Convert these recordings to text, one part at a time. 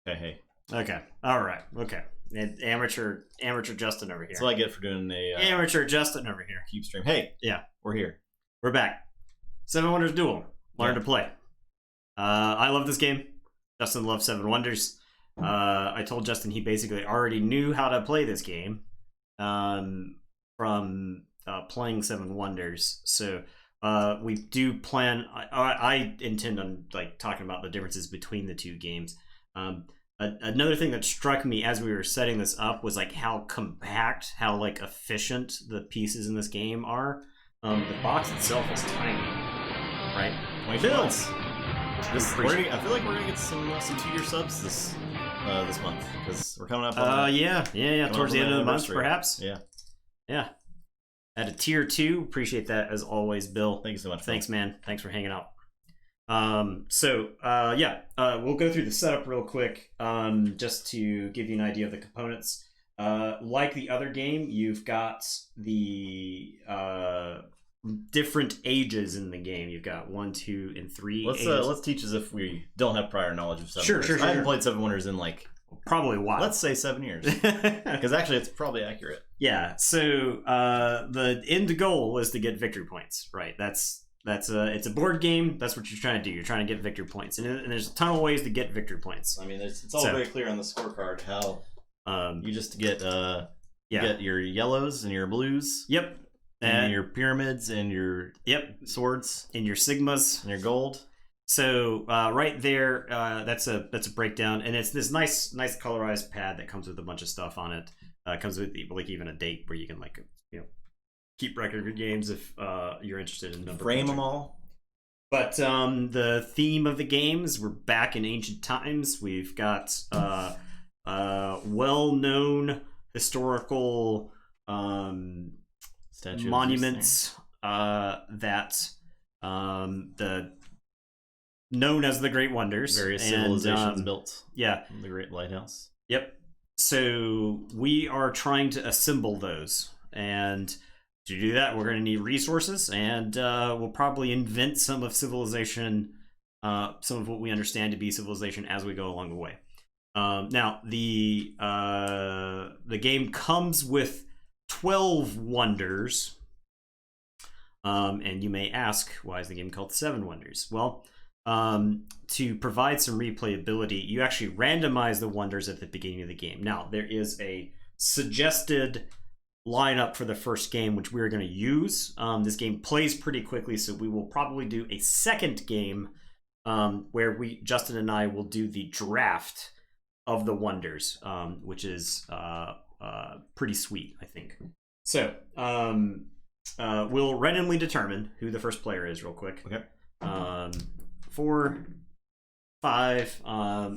Hey. Okay. All right. Okay. Amateur Justin over here. That's what I get for doing a amateur Justin over here. cube stream. Hey. Yeah. We're here. We're back. 7 Wonders Duel. Learn to play. I love this game. Justin loves 7 Wonders. I told Justin he basically already knew how to play this game from playing 7 Wonders. So we do plan. I intend on talking about the differences between the two games. Another thing that struck me as we were setting this up was how compact, how efficient the pieces in this game are. The box itself is tiny, right? Bills. I feel like we're gonna get some 2-year subs this month because we're coming up. Yeah. Towards the end of the month, perhaps. Yeah. At a tier 2, appreciate that as always, Bill. Thank you so much. Thanks, man. Thanks for hanging out. We'll go through the setup real quick, just to give you an idea of the components. Like the other game, you've got the different ages in the game. You've got 1, 2, and 3. Let's teach as if we don't have prior knowledge of 7 Wonders. Sure. I haven't played 7 Wonders in probably a while. Let's say 7 years, because actually it's probably accurate. Yeah. So the end goal is to get victory points, right? It's a board game. That's what you're trying to do. You're trying to get victory points, and there's a ton of ways to get victory points. I mean, it's all very clear on the scorecard how you just get get your yellows and your blues. Yep. And your pyramids and your swords and your sigmas and your gold. So right there, that's a breakdown, and it's this nice colorized pad that comes with a bunch of stuff on it. Comes with even a date where you can keep record of your games if you're interested in number. Frame them all. But the theme of the games, we're back in ancient times. We've got well-known historical monuments that known as the Great Wonders. Various civilizations built. Yeah. The Great Lighthouse. Yep. So we are trying to assemble those, and to do that, we're going to need resources, and we'll probably invent some of civilization, some of what we understand to be civilization as we go along the way. Now, the game comes with 12 wonders, and you may ask, why is the game called 7 Wonders? Well, to provide some replayability, you actually randomize the wonders at the beginning of the game. Now, there is a suggested lineup for the first game, which we're going to use. This game plays pretty quickly, so we will probably do a second game where Justin and I will do the draft of the wonders, which is pretty sweet, I think. So we'll randomly determine who the first player is real quick. Okay. 4, 5,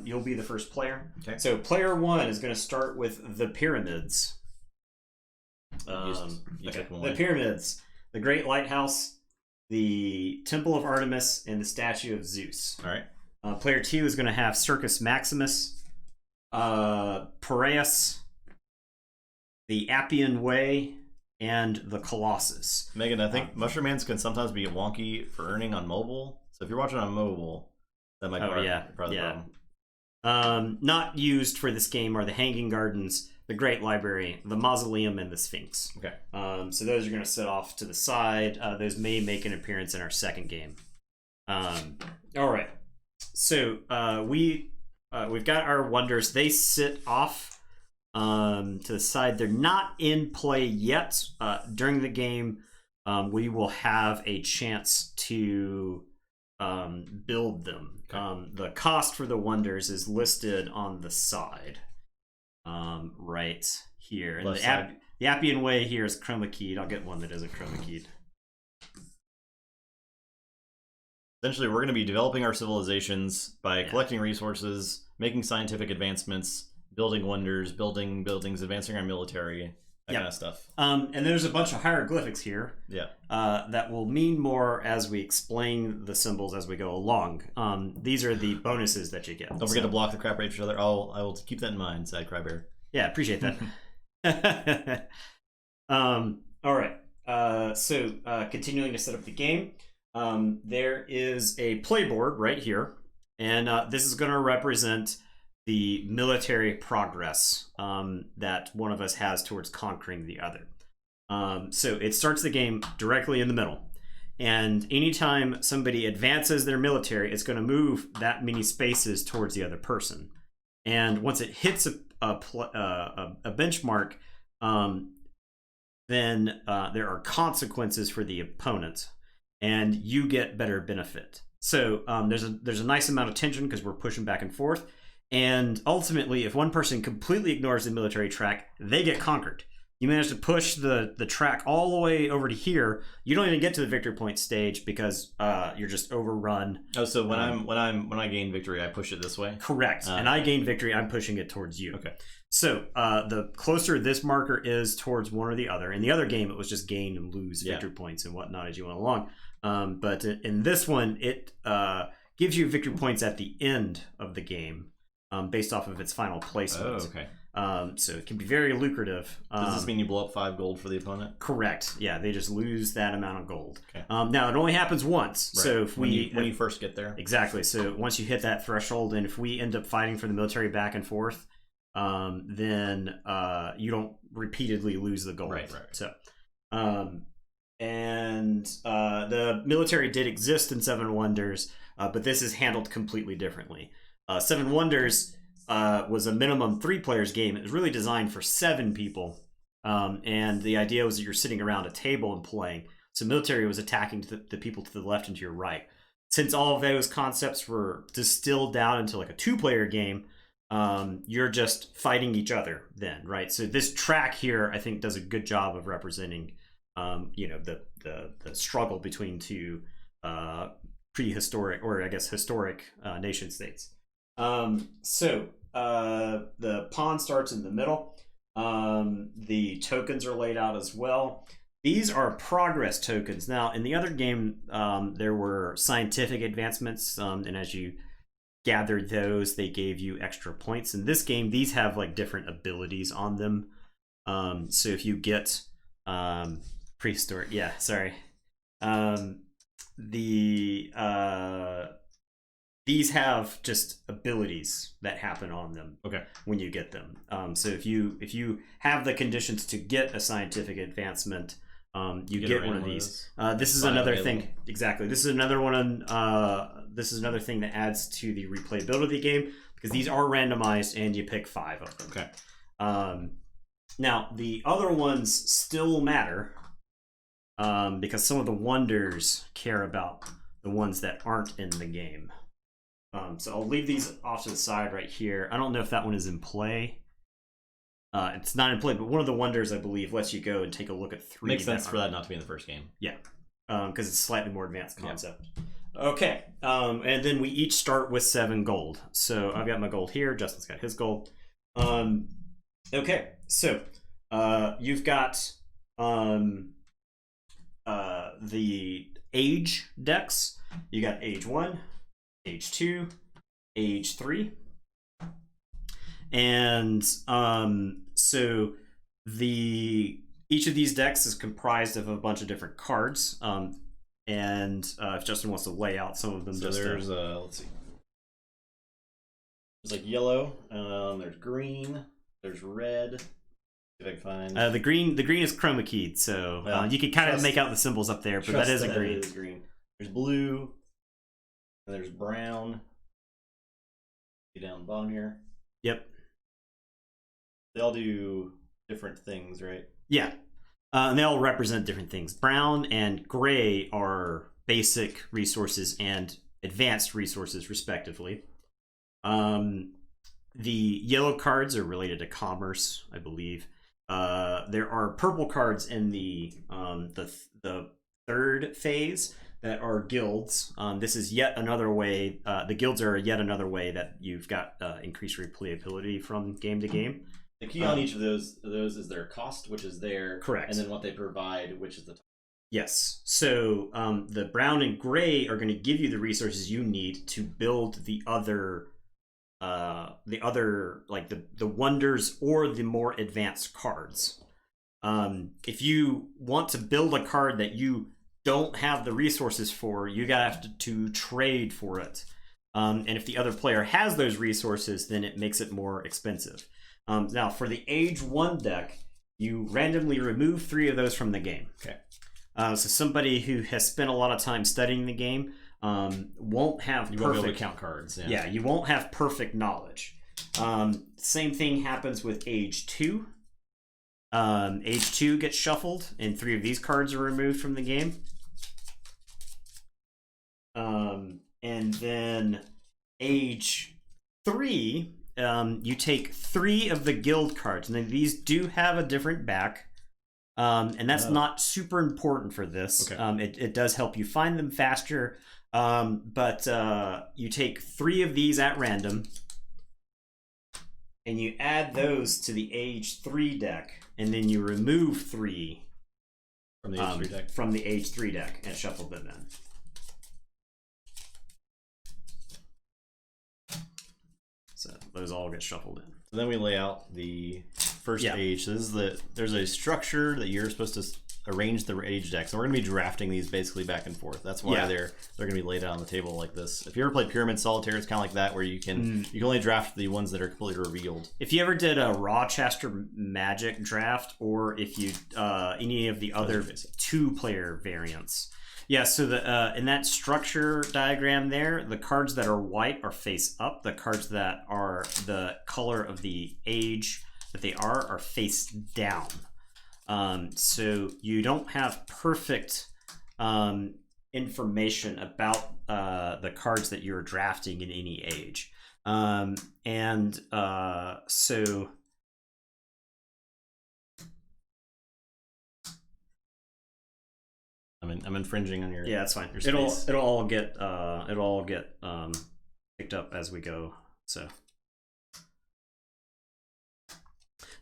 you'll be the first player. Okay. So player 1 is going to start with the pyramids. The pyramids, the Great Lighthouse, the Temple of Artemis, and the Statue of Zeus. All right. Player 2 is going to have Circus Maximus, Piraeus, the Appian Way, and the Colossus. Megan, I think Mushroom Hands can sometimes be wonky for earning on mobile. So if you're watching on mobile, that might be part of the problem. Not used for this game are the Hanging Gardens, the Great Library, the Mausoleum, and the Sphinx. Okay. So those are going to sit off to the side. Those may make an appearance in our second game. All right. So we've got our wonders. They sit off to the side. They're not in play yet. During the game, we will have a chance to build them. Okay. The cost for the wonders is listed on the side. Right here. And the Appian Way here is chroma keyed. I'll get one that isn't chroma keyed. Essentially, we're going to be developing our civilizations by collecting resources, making scientific advancements, building wonders, building buildings, advancing our military, that kind of stuff. And there's a bunch of hieroglyphics here. Yeah. That will mean more as we explain the symbols as we go along. These are the bonuses that you get. Don't forget to block the crap right each other. I will keep that in mind, Sad Crybear. Yeah, appreciate that. All right. So continuing to set up the game, there is a playboard right here, and this is going to represent the military progress that one of us has towards conquering the other. So it starts the game directly in the middle. And anytime somebody advances their military, it's going to move that many spaces towards the other person. And once it hits a benchmark, then there are consequences for the opponent, and you get better benefit. So there's a nice amount of tension because we're pushing back and forth. And ultimately, if one person completely ignores the military track, they get conquered. You manage to push the track all the way over to here. You don't even get to the victory point stage because you're just overrun. Oh, so when I gain victory, I push it this way? Correct. And I gain victory, I'm pushing it towards you. Okay. So the closer this marker is towards one or the other. In the other game, it was just gain and lose victory points and whatnot as you went along. But in this one, it gives you victory points at the end of the game based off of its final placement. Oh, okay. So it can be very lucrative. Does this mean you blow up 5 gold for the opponent? Correct. Yeah, they just lose that amount of gold. Okay. Now it only happens once. Right. So if when you first get there. Exactly. So once you hit that threshold, and if we end up fighting for the military back and forth, then you don't repeatedly lose the gold. Right. So, the military did exist in Seven Wonders, but this is handled completely differently. Seven Wonders was a minimum 3 players game. It was really designed for 7 people, and the idea was that you're sitting around a table and playing. So military was attacking the people to the left and to your right. Since all of those concepts were distilled down into like a 2-player game, you're just fighting each other then, right? So this track here, I think, does a good job of representing, the struggle between 2 prehistoric, or I guess historic, nation states. The pawn starts in the middle. The tokens are laid out as well. These are progress tokens. Now, in the other game, there were scientific advancements, and as you gathered those, they gave you extra points. In this game, these have like different abilities on them. So if you get prehistoric, these have just abilities that happen on them. Okay. When you get them. So if you have the conditions to get a scientific advancement, you get one of these. This is another thing. Exactly. This is another one. This is another thing that adds to the replayability of the game, because these are randomized and you pick 5 of them. Okay. Now the other ones still matter, because some of the wonders care about the ones that aren't in the game. So I'll leave these off to the side right here. I don't know if that one is in play. It's not in play, but one of the wonders, I believe, lets you go and take a look at 3. Makes sense for that not to be in the first game. Yeah, because it's a slightly more advanced concept. Yeah. Okay, and then we each start with 7 gold. So I've got my gold here. Justin's got his gold. Okay, so you've got the age decks. You got age 1, age 2, age 3. And so each of these decks is comprised of a bunch of different cards. And if Justin wants to lay out some of them, so there's let's see. There's like yellow, there's green, there's red. If I can find the green is chroma keyed, so you can kind of make out the symbols up there, but that is a green. It is green. There's blue, and there's brown. Down the bottom here. Yep. They all do different things, right? Yeah. And they all represent different things. Brown and gray are basic resources and advanced resources, respectively. The yellow cards are related to commerce, I believe. There are purple cards in the 3rd phase that are guilds. This is yet another way. The guilds are yet another way that you've got increased replayability from game to game. The key on each of those is their cost, which is there. Correct. And then what they provide, which is the top. Yes. So the brown and gray are going to give you the resources you need to build the other like the wonders or the more advanced cards. If you want to build a card that you don't have the resources for, you gotta have to trade for it. And if the other player has those resources, then it makes it more expensive. Now, for the Age 1 deck, you randomly remove 3 of those from the game. Okay. So somebody who has spent a lot of time studying the game won't have You perfect... won't be able to count cards. Yeah, you won't have perfect knowledge. Same thing happens with Age 2. Age 2 gets shuffled, and 3 of these cards are removed from the game. And then Age 3, you take 3 of the guild cards, and then these do have a different back, and that's not super important for this. Okay. It does help you find them faster, but you take 3 of these at random, and you add those to the Age 3 deck, and then you remove 3 from the Age 3 deck. From the Age 3 deck and shuffle them in. So those all get shuffled in. So then we lay out the first age. So this is there's a structure that you're supposed to arrange the age decks. And we're going to be drafting these basically back and forth. That's why they're going to be laid out on the table like this. If you ever played Pyramid Solitaire, it's kind of like that, where you can only draft the ones that are completely revealed. If you ever did a Rochester Magic draft, or if you any of the other 2-player variants. Yeah, so the in that structure diagram there, the cards that are white are face up. The cards that are the color of the age that they are face down. So you don't have perfect information about the cards that you're drafting in any age. So... I'm infringing on your that's fine. Your space. It'll all get picked up as we go. So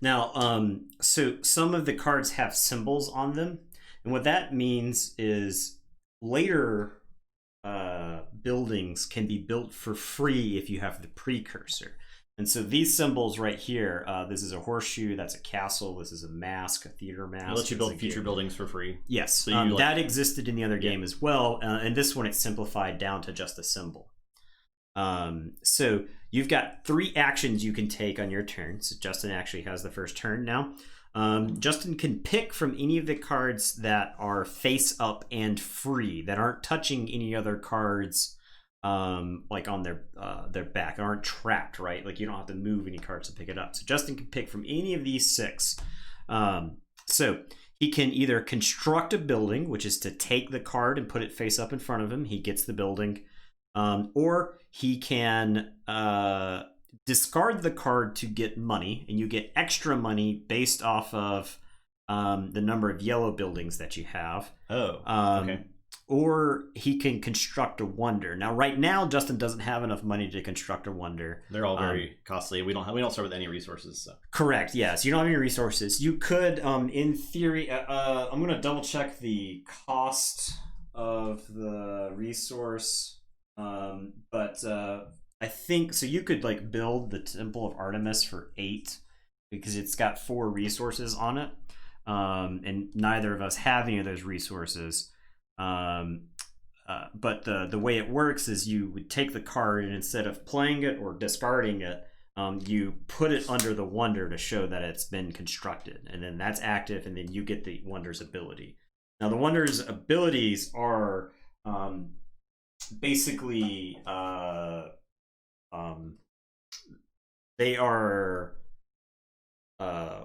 now so some of the cards have symbols on them, and what that means is later buildings can be built for free if you have the precursor. And so these symbols right here, this is a horseshoe, that's a castle, this is a mask, a theater mask. It'll let you build future buildings for free. Yes, so that existed in the other game as well, and this one it's simplified down to just a symbol. So you've got 3 actions you can take on your turn. So Justin actually has the first turn now. Justin can pick from any of the cards that are face up and free, that aren't touching any other cards like on their back, aren't trapped, right? Like you don't have to move any cards to pick it up. So Justin can pick from any of these 6. So he can either construct a building, which is to take the card and put it face up in front of him. He gets the building. Or he can discard the card to get money, and you get extra money based off of the number of yellow buildings that you have. Okay. Or he can construct a wonder. Now, right now, Justin doesn't have enough money to construct a wonder. They're all very costly. We don't start with any resources. So. Correct. Yes, you don't have any resources. You could, in theory, I'm going to double check the cost of the resource, but I think so. You could like build the Temple of Artemis for 8 because it's got 4 resources on it, and neither of us have any of those resources. But the way it works is you would take the card, and instead of playing it or discarding it, you put it under the wonder to show that it's been constructed, and then that's active, and then you get the wonder's ability. Now the wonder's abilities are basically they are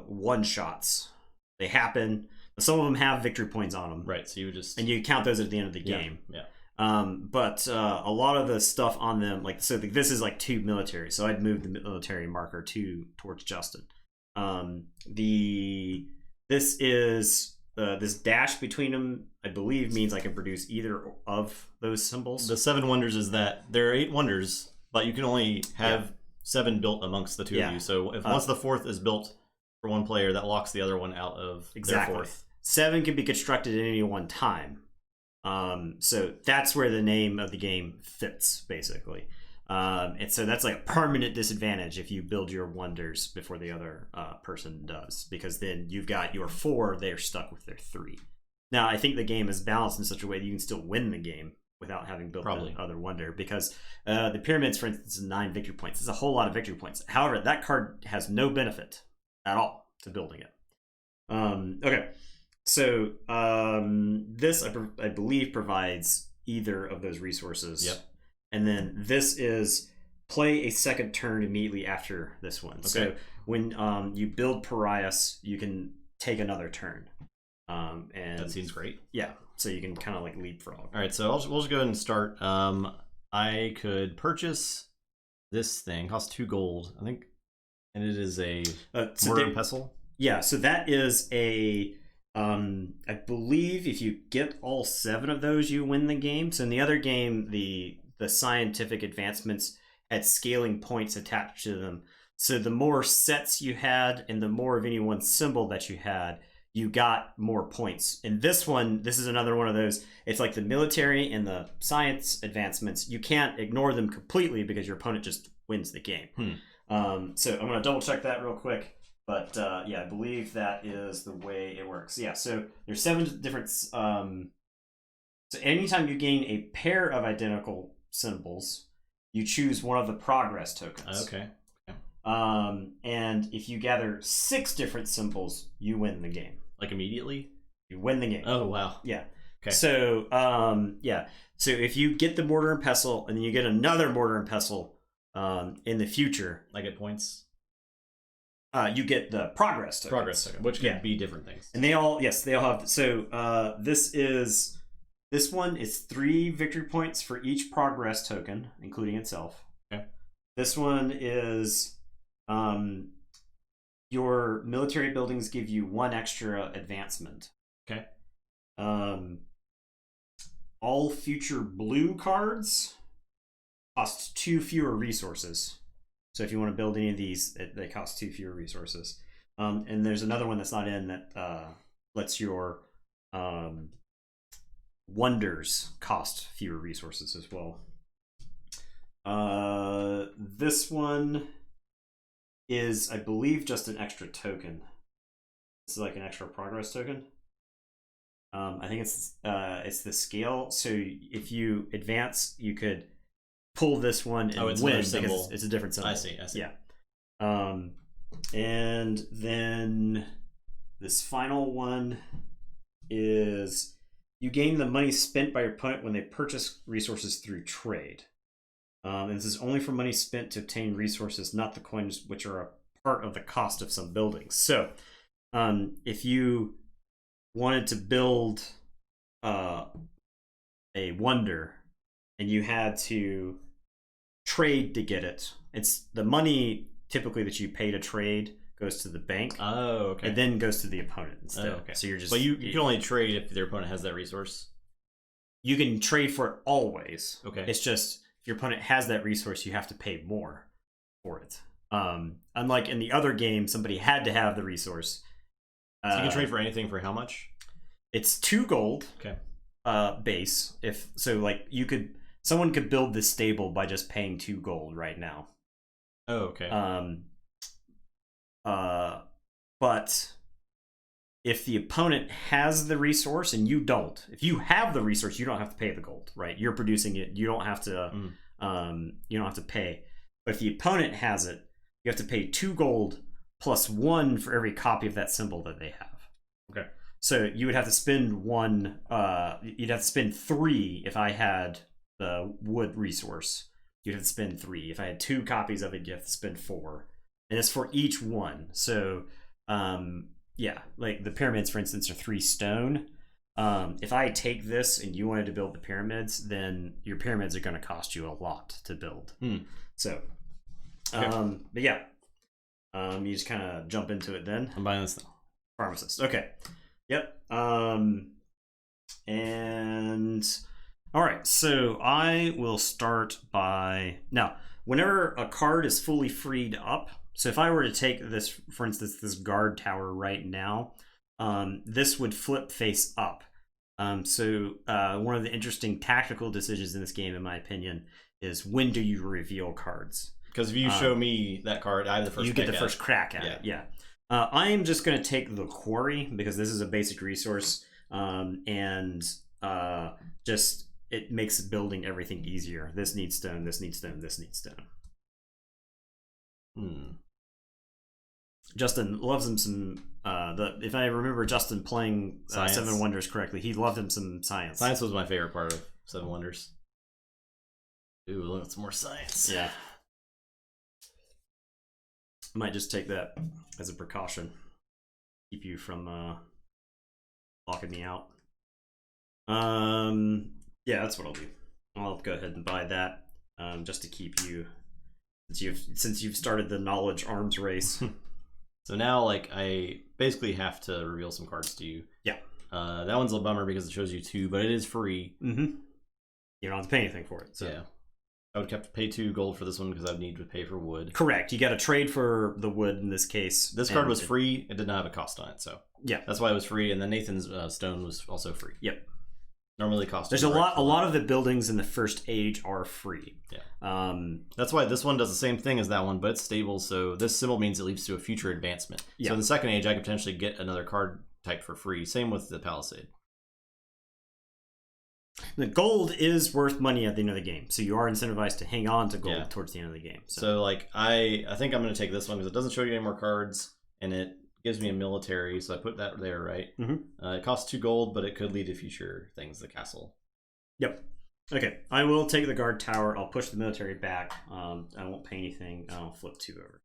one shots. They happen. Some of them have victory points on them. Right, so you just... And you count those at the end of the game. Yeah. But a lot of the stuff on them, like, so this is like 2 military, so I'd move the military marker towards Justin. This is this dash between them, I believe, means I can produce either of those symbols. The 7 wonders is that there are 8 wonders, but you can only have 7 built amongst the 2 of you. So if once the 4th is built for one player, that locks the other one out of their 4th. 7 can be constructed at any one time. So that's where the name of the game fits, basically. And so that's like a permanent disadvantage if you build your wonders before the other person does, because then you've got your 4, they're stuck with their 3. Now, I think the game is balanced in such a way that you can still win the game, without having built Probably. the other wonder, because the pyramids, for instance, is 9 victory points. It's a whole lot of victory points. However, that card has no benefit at all to building it. Okay, so this I believe provides either of those resources. Yep. And then this is play a second turn immediately after this one. Okay. So when you build Parias, you can take another turn. And that seems great. Yeah, so you can kind of like leapfrog. All right, so we'll just go ahead and start. I could purchase this thing. Costs 2 gold, I think, and it is a mortar and pestle. Yeah, so that is a. I believe if you get all 7 of those, you win the game. So in the other game, the scientific advancements had scaling points attached to them. So the more sets you had, and the more of any one symbol that you had, you got more points. In this one, this is another one of those. It's like the military and the science advancements. You can't ignore them completely because your opponent just wins the game. So I'm going to double check that real quick. But yeah, I believe that is the way it works. Yeah, so there's 7 different... so anytime you gain a pair of identical symbols, you choose one of the progress tokens. Okay. And if you gather 6 different symbols, you win the game. Like immediately? You win the game. Oh, wow. Yeah. Okay. So, yeah. So if you get the mortar and pestle, and then you get another mortar and pestle in the future... I get points? You get the progress tokens. Progress token, which can be different things. And they all have... So this one is 3 victory points for each progress token, including itself. Okay. This one is... your military buildings give you 1 extra advancement. Okay. All future blue cards cost 2 fewer resources. So if you want to build any of these, they cost 2 fewer resources. And there's another one that's not in that lets your wonders cost fewer resources as well. This one is, I believe, just an extra token. This is like an extra progress token. I think it's the scale. So if you advance, you could pull this one and win because it's a different symbol. I see. Yeah. And then this final one is you gain the money spent by your opponent when they purchase resources through trade. And this is only for money spent to obtain resources, not the coins which are a part of the cost of some buildings. So, if you wanted to build a wonder and you had to trade to get it, it's the money typically that you pay to trade goes to the bank. Oh, okay. And then goes to the opponent instead. Oh, okay. So you're just... But you can only trade if their opponent has that resource? You can trade for it always. Okay. It's just... if your opponent has that resource, you have to pay more for it. Unlike in the other game, somebody had to have the resource. So you can trade for anything for how much? It's 2 gold. Okay. Base. Someone could build this stable by just paying 2 gold right now. Oh, okay. But if the opponent has the resource and you don't, if you have the resource, you don't have to pay the gold, right? You're producing it. You don't have to. You don't have to pay. But if the opponent has it, you have to pay 2 gold plus 1 for every copy of that symbol that they have. Okay. So you would have to spend 1. You'd have to spend 3 if I had the wood resource. You'd have to spend 3. If I had 2 copies of it, you have to spend 4. And it's for each one. So, yeah, like the pyramids, for instance, are 3 stone. If I take this and you wanted to build the pyramids, then your pyramids are going to cost you a lot to build. So, okay. but yeah, you just kind of jump into it then. I'm buying this thing. Pharmacist. Okay. Yep. And all right, so I will start by now. Whenever a card is fully freed up, so if I were to take this, for instance, this guard tower right now, this would flip face up. So one of the interesting tactical decisions in this game, in my opinion, is when do you reveal cards? Because if you show me that card, I have the first. You get the first crack at it. Yeah. I am just going to take the quarry because this is a basic resource, and just it makes building everything easier. This needs stone, this needs stone, this needs stone. Justin loves him some. If I remember Justin playing Seven Wonders correctly, he loved him some science. Science was my favorite part of Seven Wonders. Ooh, look, it's more science. Yeah. Might just take that as a precaution. Keep you from locking me out. Yeah, that's what I'll do. I'll go ahead and buy that just to keep you, since you've started the knowledge arms race. So now, like, I basically have to reveal some cards to you. Yeah. That one's a bummer because it shows you 2, but it is free. Mm-hmm. You don't have to pay anything for it. So. Yeah. I would have to pay 2 gold for this one because I'd need to pay for wood. Correct. You got to trade for the wood in this case. This card was free. It did not have a cost on it, so yeah, that's why it was free. And then Nathan's stone was also free. Yep. Normally cost. There's a lot of the buildings in the first age are free. Yeah. That's why this one does the same thing as that one, but it's stable. So this symbol means it leads to a future advancement. Yeah. So in the second age, I could potentially get another card type for free. Same with the Palisade. The gold is worth money at the end of the game, so you are incentivized to hang on to gold towards the end of the game. So like I think I'm going to take this one because it doesn't show you any more cards, and it gives me a military, so I put that there, right? Mm-hmm. It costs 2 gold, but it could lead to future things, the castle. Yep. Okay, I will take the guard tower. I'll push the military back. I won't pay anything. I'll flip 2 over.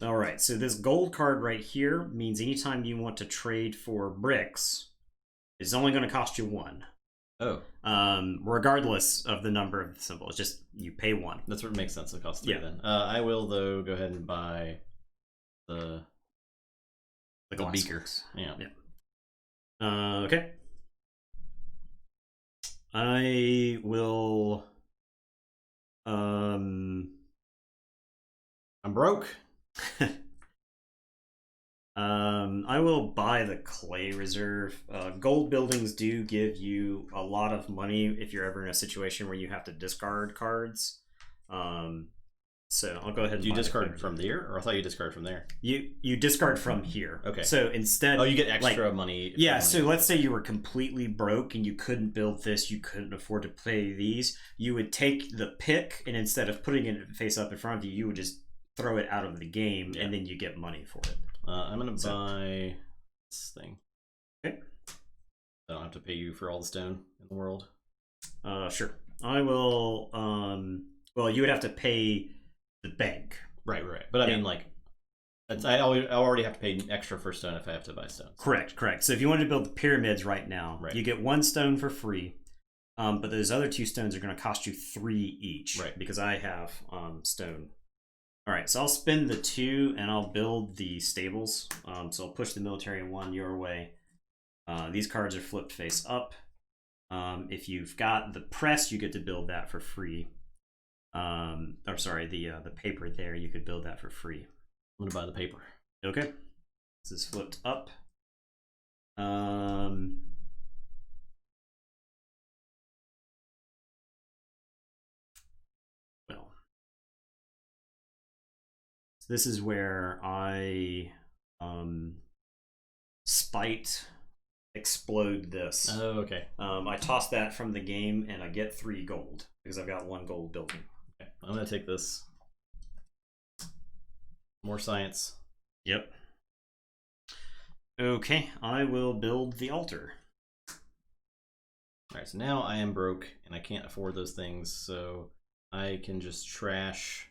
All right, so this gold card right here means anytime you want to trade for bricks, it's only going to cost you 1. Oh. Regardless of the number of the symbol, it's just you pay 1. That's what makes sense. It costs 3 then. I will though go ahead and buy the beaker. Yeah. Okay. I will. I'm broke. I will buy the clay reserve. Gold buildings do give you a lot of money if you're ever in a situation where you have to discard cards. So I'll go ahead and do you discard from there, or I thought you discard from there? You discard from here. Okay. So instead, you get extra money. Yeah. So let's say you were completely broke and you couldn't build this, you couldn't afford to pay these. You would take the pick, and instead of putting it face up in front of you, you would just throw it out of the game, and then you get money for it. I'm gonna buy this thing. Okay. I don't have to pay you for all the stone in the world. Sure. I will. Well, you would have to pay the bank. Right. But I mean, like, I already have to pay extra for stone if I have to buy stones. Correct. So if you wanted to build the pyramids right now, you get 1 stone for free. But those other 2 stones are going to cost you 3 each. Right. Because I have stone. All right, so I'll spend the 2 and I'll build the stables. So I'll push the military 1 your way. These cards are flipped face up. If you've got the press, you get to build that for free. Or sorry, the paper there, you could build that for free. I'm gonna buy the paper. Okay, this is flipped up. This is where I spite explode this. Oh, okay. I toss that from the game and I get 3 gold because I've got 1 gold building. Okay. I'm gonna take this. More science. Yep. Okay, I will build the altar. Alright, so now I am broke and I can't afford those things, so I can just trash.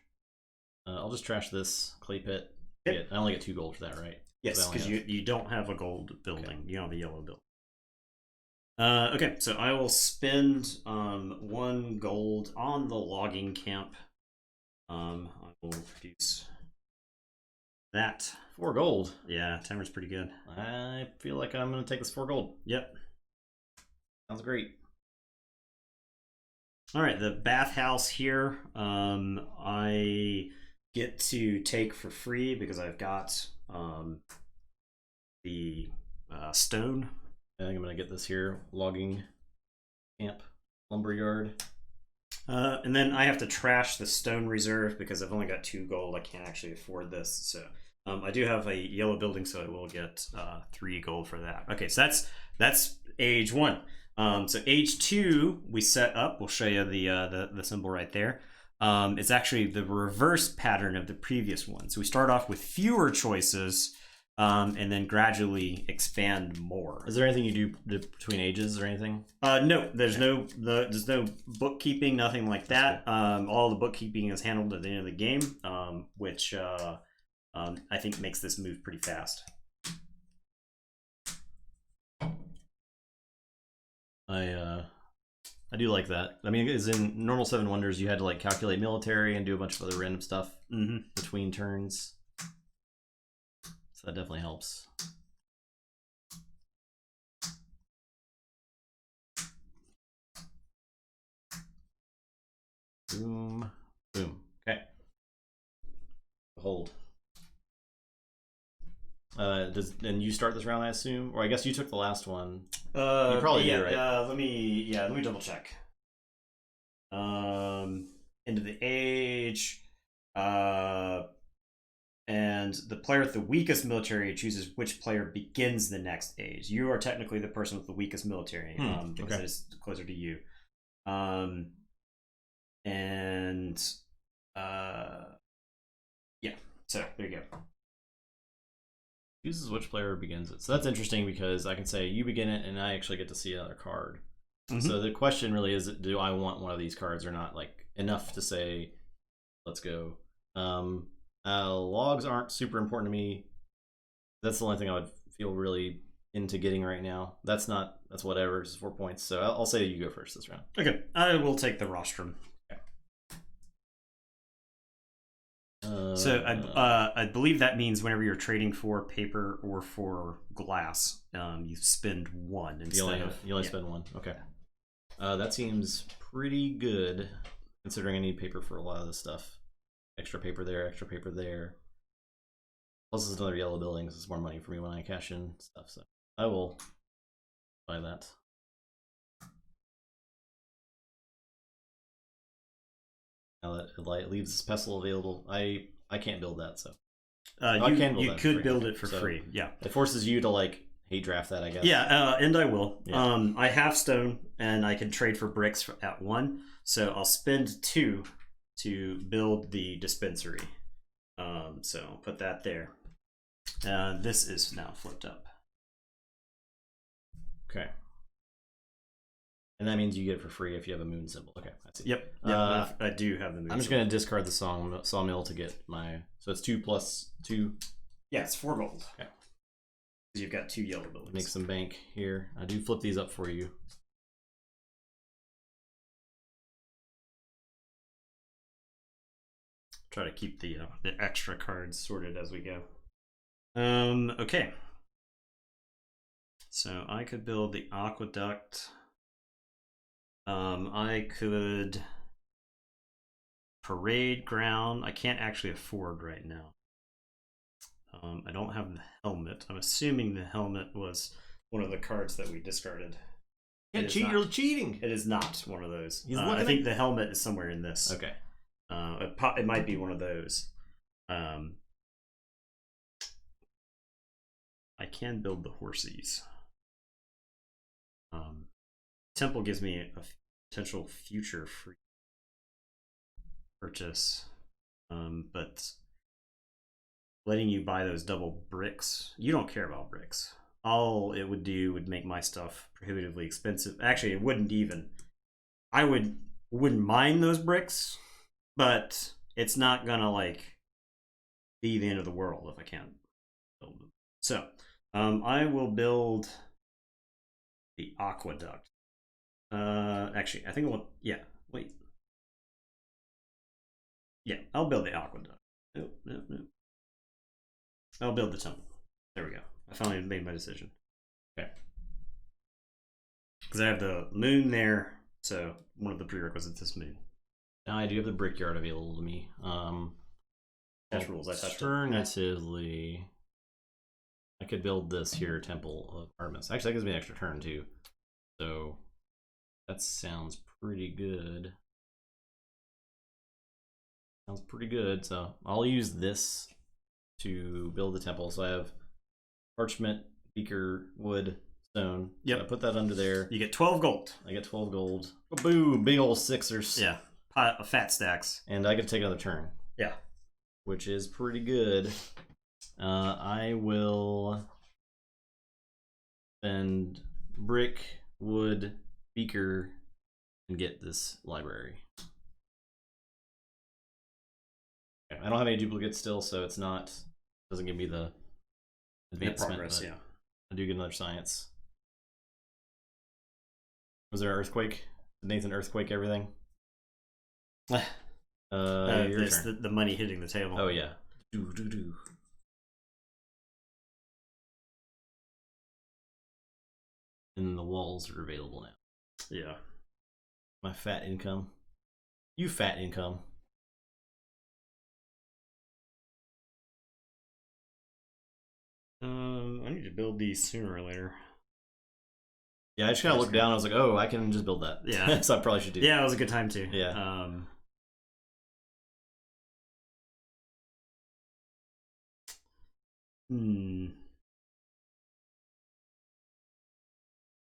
I'll just trash this clay pit. Yep. I only get 2 gold for that, right? Yes, because you don't have a gold building. Okay. You don't have a yellow building. Okay, so I will spend 1 gold on the logging camp. I will produce that. 4 gold. Yeah, timer's pretty good. I feel like I'm going to take this 4 gold. Yep. Sounds great. All right, the bathhouse here, I get to take for free because I've got the stone. I think I'm going to get this here, logging camp, lumberyard. And then I have to trash the stone reserve because I've only got 2 gold. I can't actually afford this. So I do have a yellow building, so I will get 3 gold for that. Okay, so that's age 1. So age 2 we set up. We'll show you the symbol right there. It's actually the reverse pattern of the previous one. So we start off with fewer choices, and then gradually expand more. Is there anything you do between ages or anything? No, there's there's no bookkeeping, nothing like that. All the bookkeeping is handled at the end of the game, which I think makes this move pretty fast. I do like that. I mean, as in normal Seven Wonders, you had to like calculate military and do a bunch of other random stuff between turns. So that definitely helps. Boom, boom. Okay. Hold. And you start this round, I assume, or I guess you took the last one. You probably do, right? Let me double check. Into the age, and the player with the weakest military chooses which player begins the next age. You are technically the person with the weakest military, because it's closer to you. Yeah. So there you go. Chooses which player begins it. So that's interesting because I can say you begin it and I actually get to see another card. So the question really is, do I want one of these cards or not? Like enough to say, let's go. Logs aren't super important to me. That's the only thing I would feel really into getting right now. That's whatever. It's 4 points. So I'll say you go first this round. Okay, I will take the rostrum. So I believe that means whenever you're trading for paper or for glass, you spend 1 instead you only spend 1. Okay. That seems pretty good, considering I need paper for a lot of this stuff. Extra paper there, extra paper there. Plus, it's another yellow building, so it's more money for me when I cash in stuff. So I will buy that. Now that it leaves this pestle available, I can't build that, so you could build it for free. Yeah, it forces you to like hate draft that, I guess. Yeah, and I will. Yeah. I have stone, and I can trade for bricks at 1, so I'll spend 2 to build the dispensary. So I'll put that there. This is now flipped up. Okay. And that means you get it for free if you have a moon symbol. Okay, I see. Yep. I do have the moon I'm just going to discard the sawmill to get my... So it's 2 plus 2. Yeah, it's 4 gold. Okay. You've got 2 yellow buildings. Make some bank here. I do flip these up for you. Try to keep the extra cards sorted as we go. Okay. So I could build the aqueduct. I could parade ground. I can't actually afford right now. I don't have the helmet. I'm assuming the helmet was one of the cards that we discarded. You're cheating. It is not one of those. I think the helmet is somewhere in this. Okay. It might be one of those. I can build the horses. Temple gives me a potential future free purchase, but letting you buy those double bricks, you don't care about bricks. All it would do would make my stuff prohibitively expensive. Actually, it wouldn't even. I wouldn't mind those bricks, but it's not gonna like be the end of the world if I can't build them. So I will build the aqueduct. Actually, I think I'll... Yeah, wait. Yeah, I'll build the aqueduct. No. I'll build the temple. There we go. I finally made my decision. Okay. Because I have the moon there, so one of the prerequisites is moon. Now I do have the brickyard available to me. Touch rules. I touched alternatively, I could build this here Temple of Artemis. Actually, that gives me an extra turn too. So that sounds pretty good. Sounds pretty good. So I'll use this to build the temple. So I have parchment, beaker, wood, stone. Yep. So I put that under there. You get 12 gold. I get 12 gold. Boo! Big old sixers. Yeah. Pot of fat stacks. And I get to take another turn. Yeah. Which is pretty good. I will spend brick, wood, beaker, and get this library. Okay, I don't have any duplicates still, so it's not, doesn't give me the advancement. Progress, yeah. I do get another science. Was there an earthquake? Did Nathan earthquake everything? Your turn. The money hitting the table. Oh yeah. Do. And the walls are available now. Yeah. My fat income. You fat income. I need to build these sooner or later. Yeah, I just kind of looked down. I was like, oh, I can just build that. Yeah. So I probably should do. Yeah, it was a good time too. Yeah.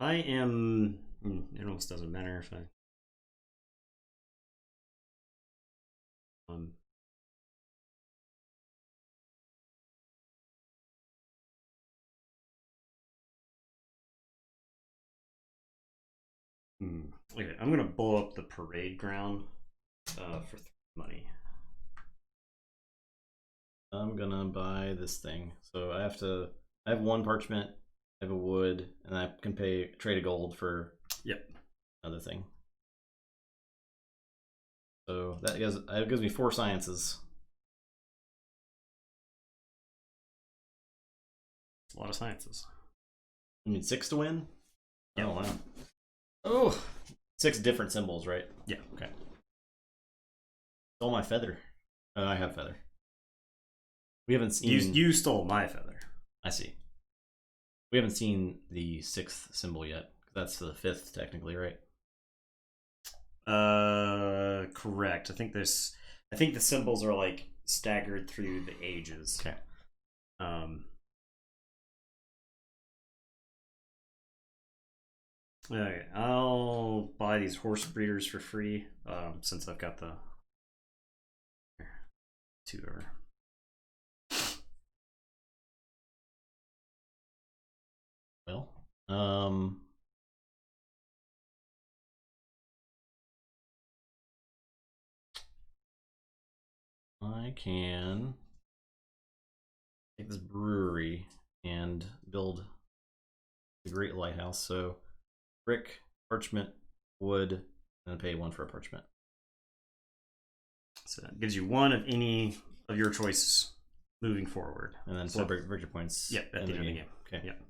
I am. It almost doesn't matter if I. Okay, I'm gonna blow up the parade ground for 3 money. I'm gonna buy this thing. So I have 1 parchment, I have a wood, and I can trade a gold for another thing. So that gives me 4 sciences. A lot of sciences. You need 6 to win? Yeah. Oh wow. Oh, 6 different symbols, right? Yeah. Okay. Stole my feather. Oh, I have feather. We haven't seen. You stole my feather. I see. We haven't seen the 6th symbol yet. That's the 5th, technically, right? Correct. I think the symbols are like staggered through the ages. Okay. Okay, I'll buy these horse breeders for free, since I've got the 2 over. Well, I can take this brewery and build the Great Lighthouse. So brick, parchment, wood, and then pay 1 for a parchment. So it gives you 1 of any of your choices moving forward. And then 4 victory points. Yep, at the end of the game. Okay. Yep.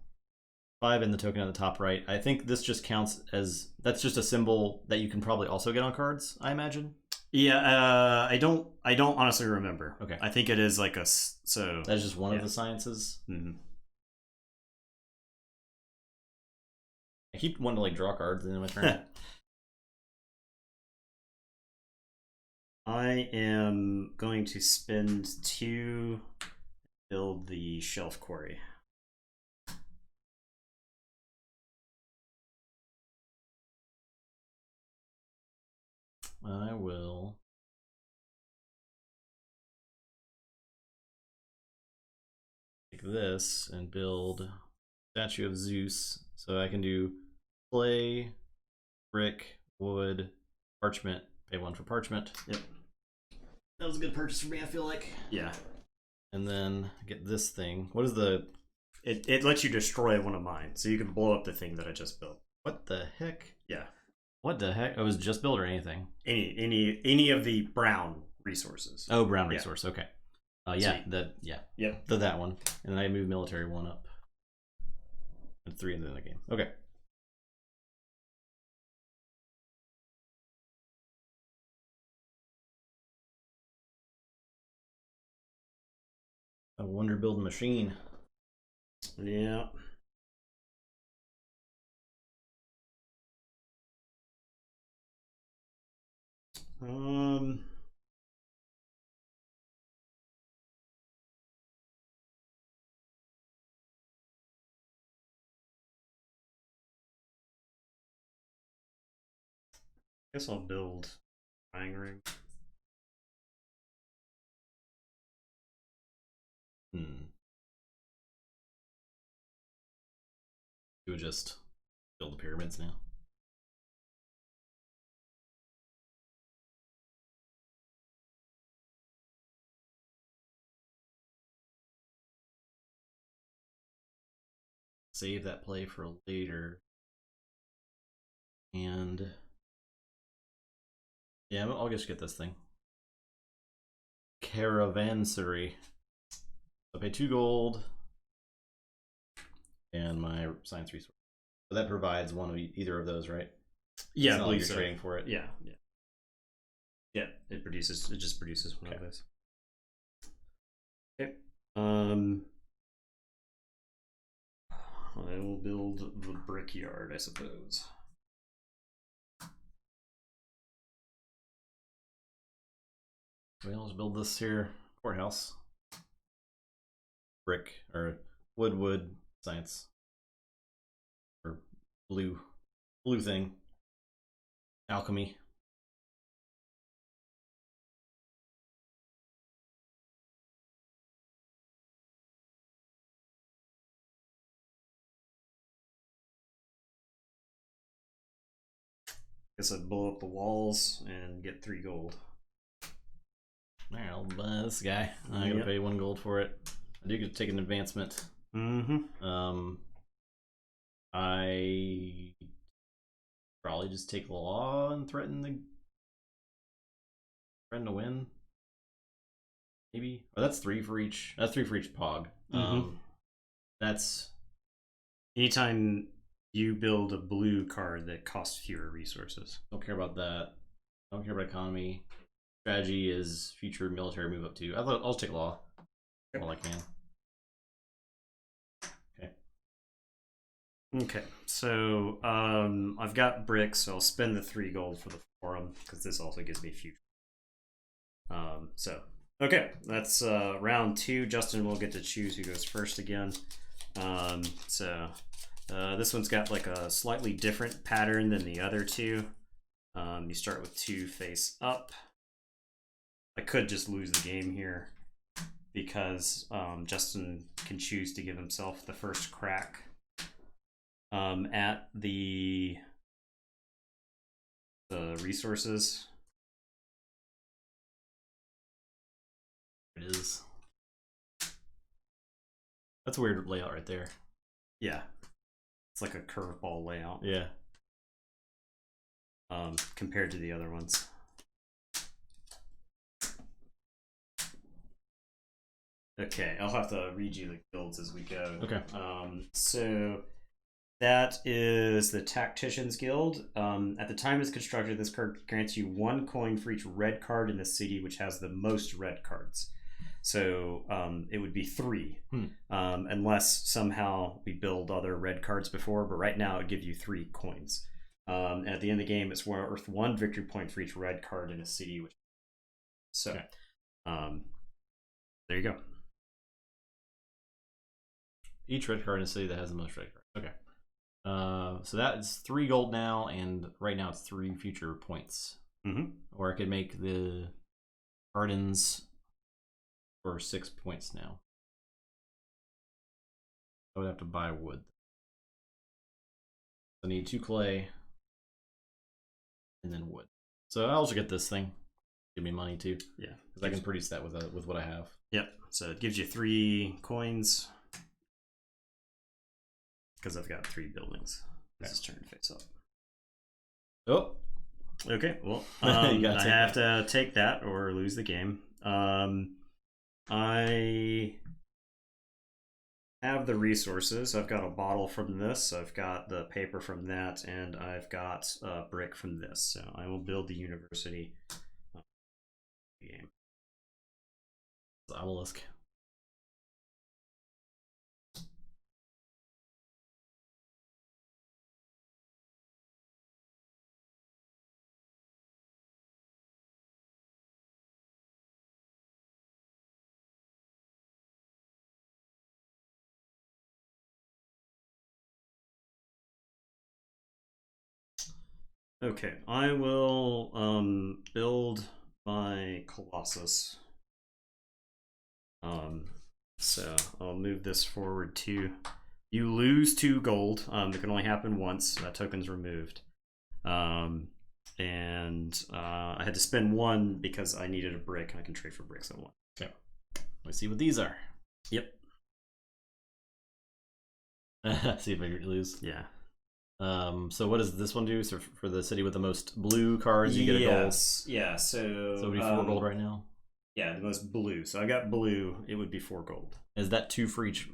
5 in the token at the top right. I think this just counts as, that's just a symbol that you can probably also get on cards, I imagine. Yeah, I don't honestly remember. Okay. I think it is like so. That's just one of the sciences. Mm-hmm. I keep wanting to like draw cards in my turn. I am going to spend 2 to build the shelf quarry. I will take this and build Statue of Zeus. So I can do clay, brick, wood, parchment, pay 1 for parchment. Yep. That was a good purchase for me, I feel like. Yeah. And then get this thing. What is the... It lets you destroy 1 of mine, so you can blow up the thing that I just built. What the heck? Yeah. What the heck? It was just build or anything? Any of the brown resources. Oh, brown resource. Okay. Yeah, Yep. That one. And then I move military 1 up. And 3 in the game. Okay. A wonder building machine. Yeah. Guess I'll build flying ring. You would just build the pyramids now. Save that play for later. And yeah, I'll just get this thing. Caravansary. I'll pay 2 gold and my science resource. So that provides one of either of those, right? Yeah, it's not like you're trading for it. Yeah. It just produces one of those. Okay. I will build the brickyard, I suppose. Well, let's build this here courthouse. Brick or wood science or blue thing. Alchemy. Guess I'd blow up the walls and get 3 gold. Alright, I'll buy this guy. I gotta pay 1 gold for it. I do get to take an advancement. I probably just take law and threaten to win. Maybe. Oh, that's 3 for each. That's 3 for each pog. That's anytime you build a blue card that costs fewer resources. Don't care about that. Don't care about economy. Strategy is future military move up to. I'll take law. All I can. Okay, so I've got bricks, so I'll spend the 3 gold for the forum because this also gives me future. Okay, that's round 2. Justin will get to choose who goes first again. This one's got like a slightly different pattern than the other 2. You start with 2 face up. I could just lose the game here because Justin can choose to give himself the first crack at the resources. It is. That's a weird layout right there. Yeah. It's like a curveball layout. Yeah. Compared to the other ones. Okay, I'll have to read you the guilds as we go. Okay. So that is the Tactician's Guild. At the time it's constructed, this card grants you 1 coin for each red card in the city which has the most red cards. So it would be 3, unless somehow we build other red cards before. But right now it would give you 3 coins. And at the end of the game, it's worth 1 victory point for each red card in a city. So there you go. Each red card in a city that has the most red cards. Okay. So that is 3 gold now, and right now it's 3 future points. Or I could make the gardens for 6 points now. I would have to buy wood. I need 2 clay and then wood. So I'll just get this thing. Give me money too. Yeah, because I can produce that with what I have. Yep. So it gives you 3 coins. Because I've got 3 buildings. This is turn face up. Oh. Okay, well, I have to take that or lose the game. I have the resources. I've got a bottle from this. I've got the paper from that, and I've got a brick from this. So I will build the university game. Obelisk. Okay, I will build my Colossus. So I'll move this forward to. You lose 2 gold. It can only happen once. That token's removed. And I had to spend 1 because I needed a brick, and I can trade for bricks at 1. Okay. Let's see what these are. Yep. See if I lose. Yeah. So what does this one do? So for the city with the most blue cards, you get a gold. Yeah. So it would be 4 gold right now. Yeah, the most blue. So I got blue. It would be 4 gold. Is that 2 for each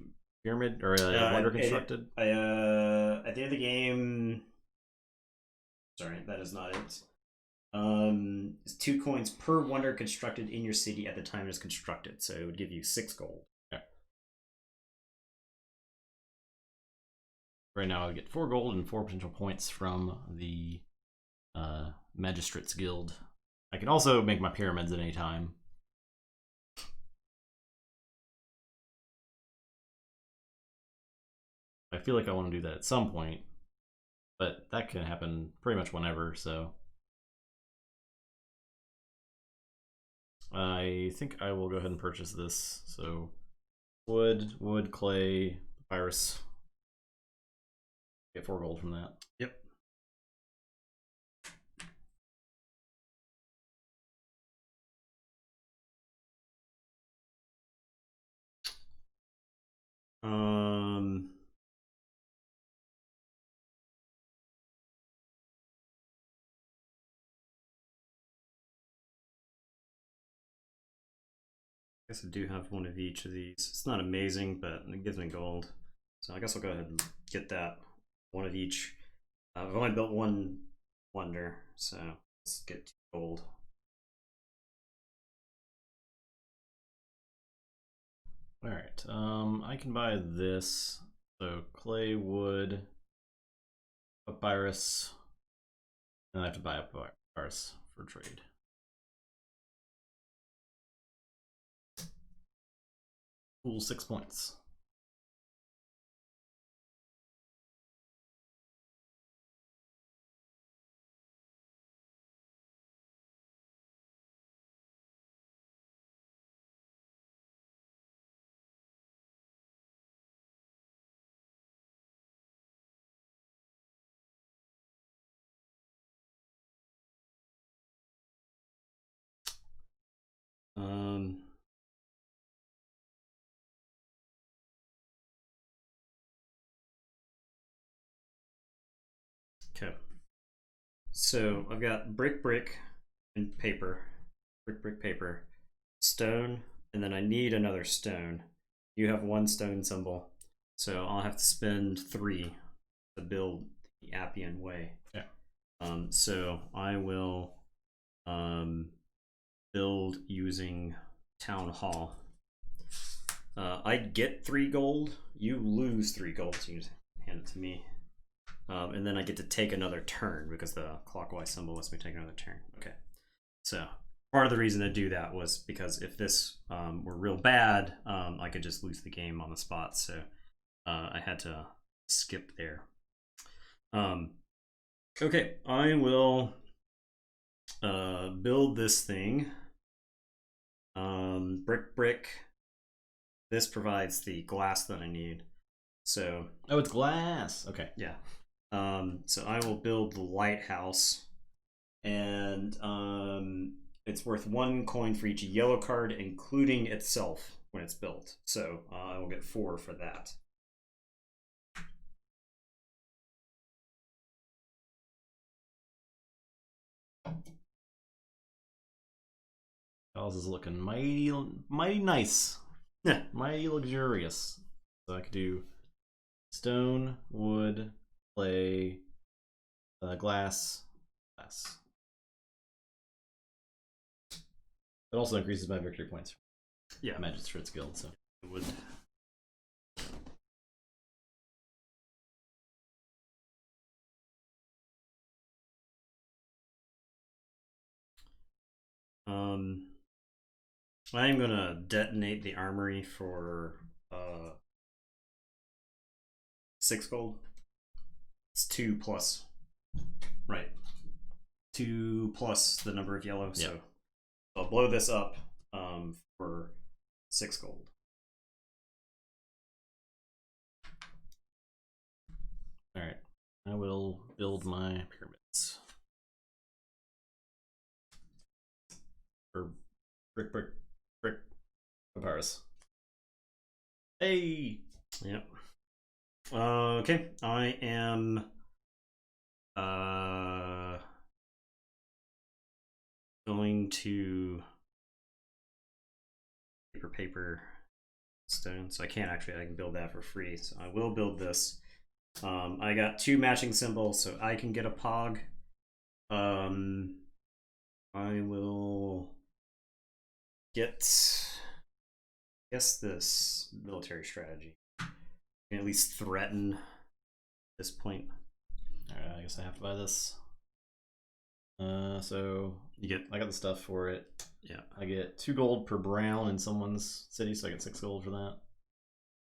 pyramid or wonder constructed? At the end of the game. Sorry, that is not it. It's 2 coins per wonder constructed in your city at the time it's constructed. So it would give you 6 gold. Okay. Right now I get 4 gold and 4 potential points from the Magistrates Guild. I can also make my pyramids at any time. I feel like I want to do that at some point, but that can happen pretty much whenever, so I think I will go ahead and purchase this. So wood, clay, papyrus. Get 4 gold from that. Yep. I guess I do have 1 of each of these. It's not amazing, but it gives me gold. So I guess I'll go ahead and get that. 1 of each. I've only built 1 wonder, so let's get 2 gold. All right. I can buy this. So clay, wood, papyrus, and I have to buy a papyrus for trade. Cool, 6 points. Okay. So I've got brick, and paper. Brick, paper. Stone, and then I need another stone. You have 1 stone symbol, so I'll have to spend 3 to build the Appian Way. Yeah. So I will build using Town Hall. I get 3 gold. You lose 3 gold, so you just hand it to me. And then I get to take another turn because the clockwise symbol lets me take another turn. Okay. So part of the reason to do that was because if this were real bad, I could just lose the game on the spot. So I had to skip there. Okay, I will build this thing. Brick. This provides the glass that I need. So oh, it's glass. Okay. Yeah. So I will build the lighthouse, and it's worth 1 coin for each yellow card, including itself when it's built. So I will get 4 for that. House is looking mighty nice. Yeah. Mighty luxurious. So I could do stone, wood, clay, glass. It also increases my victory points. Yeah. Magistrates Guild, so It would. I'm gonna detonate the armory for 6 gold. It's 2 plus. Right. 2 plus the number of yellow. So Yep. I'll blow this up for 6 gold. All right. I will build my pyramids. Or brick papyrus. Hey. Yep. Okay. I am going to paper stone, so I can build that for free, so I will build this. I got 2 matching symbols, so I can get a pog. I will get, I guess, this military strategy. I can at least threaten at this point. Alright, I guess I have to buy this. So I got the stuff for it. Yeah. I get 2 gold per brown in someone's city, so I get 6 gold for that.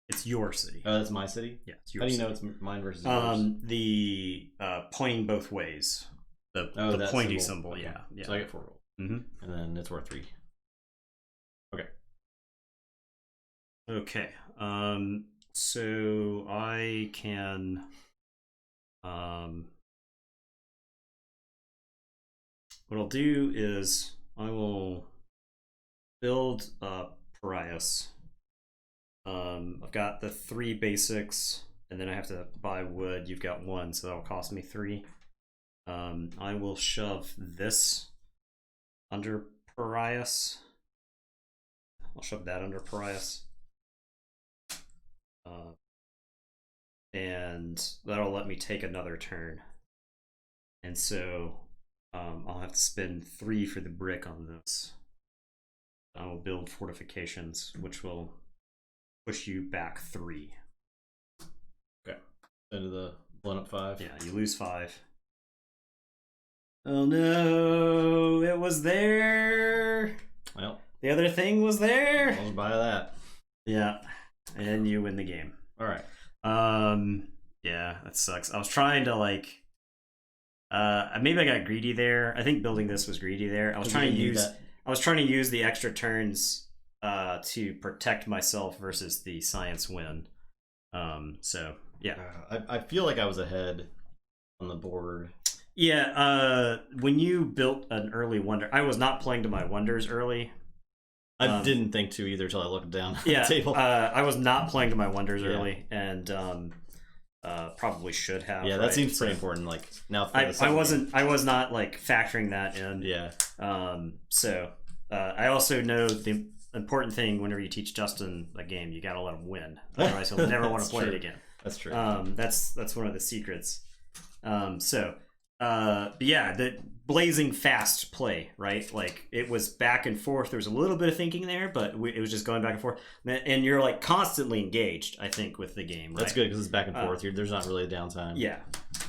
It's your city. Oh, that's my city? Yeah, it's your How do you city. know it's mine versus yours? The pointing both ways. The pointy symbol, okay. yeah. So I get 4 gold. Mm-hmm. And then it's worth 3. Okay. Okay. So I can what I'll do is I will build Parias. I've got the 3 basics, and then I have to buy wood. You've got 1, so that'll cost me 3. I will shove this under Parias. I'll shove that under Parias. And that'll let me take another turn. And so I'll have to spend 3 for the brick on this. I will build fortifications, which will push you back 3. Okay. Into the blown up 5. Yeah, you lose 5. Oh no, it was there. Well, the other thing was there. I'll buy that. Yeah, and you win the game. All right. Yeah, that sucks. I was trying to maybe I got greedy there. I think building this was greedy there. I was trying to use the extra turns to protect myself versus the science win. So yeah. I feel like I was ahead on the board. Yeah, when you built an early wonder, I was not playing to my wonders early. I didn't think to either till I looked down at the table. I was not playing to my wonders early, and probably should have. Yeah, that seems pretty important. Like now, I was not like factoring that in. Yeah. So I also know the important thing whenever you teach Justin a game, you gotta let him win. Otherwise, he'll never want to play it again. That's true. That's one of the secrets. But yeah, the blazing fast play, right? Like it was back and forth. There was a little bit of thinking there, but it was just going back and forth. And you're like constantly engaged, I think, with the game. Right? That's good because it's back and forth. There's not really a downtime. Yeah,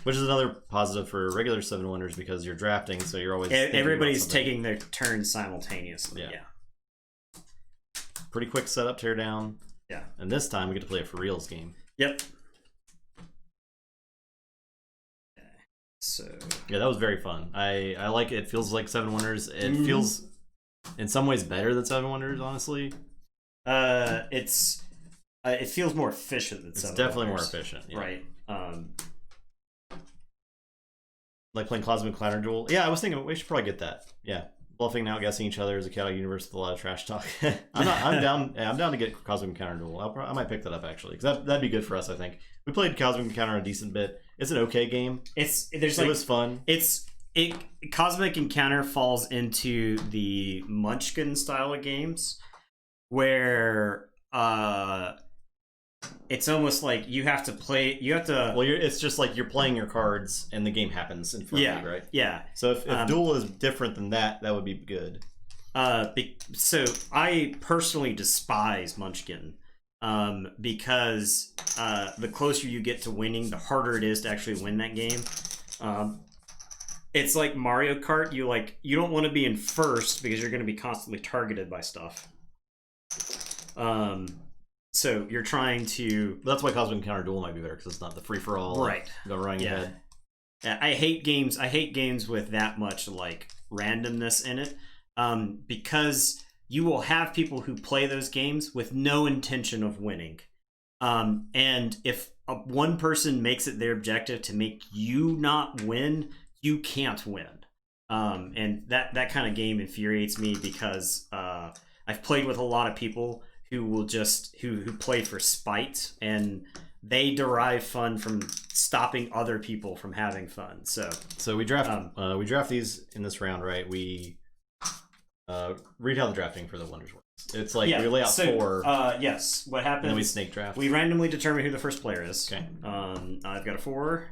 which is another positive for regular 7 Wonders because you're drafting, so you're always everybody's taking their turns simultaneously. Yeah. Pretty quick setup, tear down. Yeah, and this time we get to play a for reals game. Yep. So yeah, that was very fun. I like it. It feels like 7 Wonders. It feels in some ways better than 7 Wonders, honestly. It feels more efficient than 7 Wonders. It's definitely more efficient, yeah. Right? Like playing Cosmic Clatter Duel. Yeah, I was thinking we should probably get that. Yeah, bluffing and outguessing each other is a chaotic universe with a lot of trash talk. I'm down. I'm down to get Cosmic Encounter Duel. I might pick that up actually because that'd be good for us. I think we played Cosmic Encounter a decent bit. It's an okay game. It was fun. Cosmic Encounter falls into the Munchkin style of games where it's almost like you have to play. Well, it's just like you're playing your cards and the game happens in front of you, right? Yeah. So if Duel is different than that, that would be good. So I personally despise Munchkin. Because the closer you get to winning, the harder it is to actually win that game. It's like Mario Kart. You don't want to be in first because you're going to be constantly targeted by stuff. So you're trying to. That's why Cosmic Encounter Duel might be better because it's not the free for all. Right. Go running ahead. I hate games. I hate games with that much like randomness in it, because you will have people who play those games with no intention of winning, and if one person makes it their objective to make you not win, you can't win. And that kind of game infuriates me because I've played with a lot of people who will just who play for spite, and they derive fun from stopping other people from having fun. So we draft these in this round, right? We read how the drafting for the Wonders works. It's like we lay out 4. Yes. What happens? And then we snake draft. We randomly determine who the first player is. Okay. I've got a 4.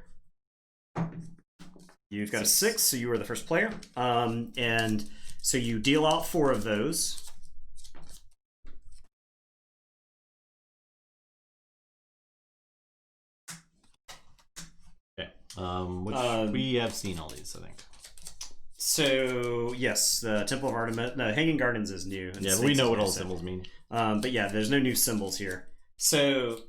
You've got a 6, so you are the first player. And so you deal out 4 of those. Okay. Which we have seen all these, I think. So yes, the Temple of Artemis. No, Hanging Gardens is new. Yeah, but we know what all the symbols mean. But yeah, there's no new symbols here. So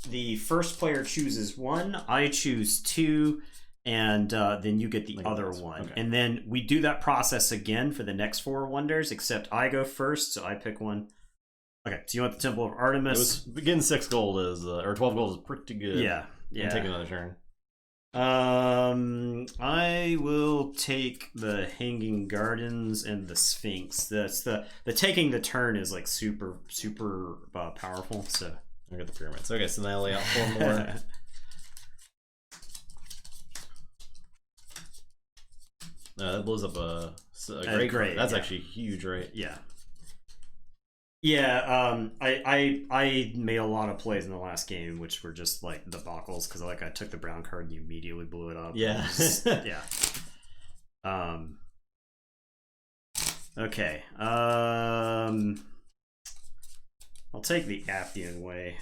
the first player chooses 1. I choose 2. And then you get the other one. Okay. And then we do that process again for the next 4 wonders, except I go first, so I pick one. Okay, so you want the Temple of Artemis. Getting 6 gold is, or 12 gold is pretty good. Yeah. Take another turn. I will take the Hanging Gardens and the Sphinx. That's the taking the turn is like super powerful. So I got the pyramids. Okay, so then I lay out 4 more. That blows up a great. That's actually huge, right? Yeah. Yeah, I made a lot of plays in the last game, which were just like debacles because I took the brown card and you immediately blew it up. Yeah, yeah. Okay. I'll take the Appian Way.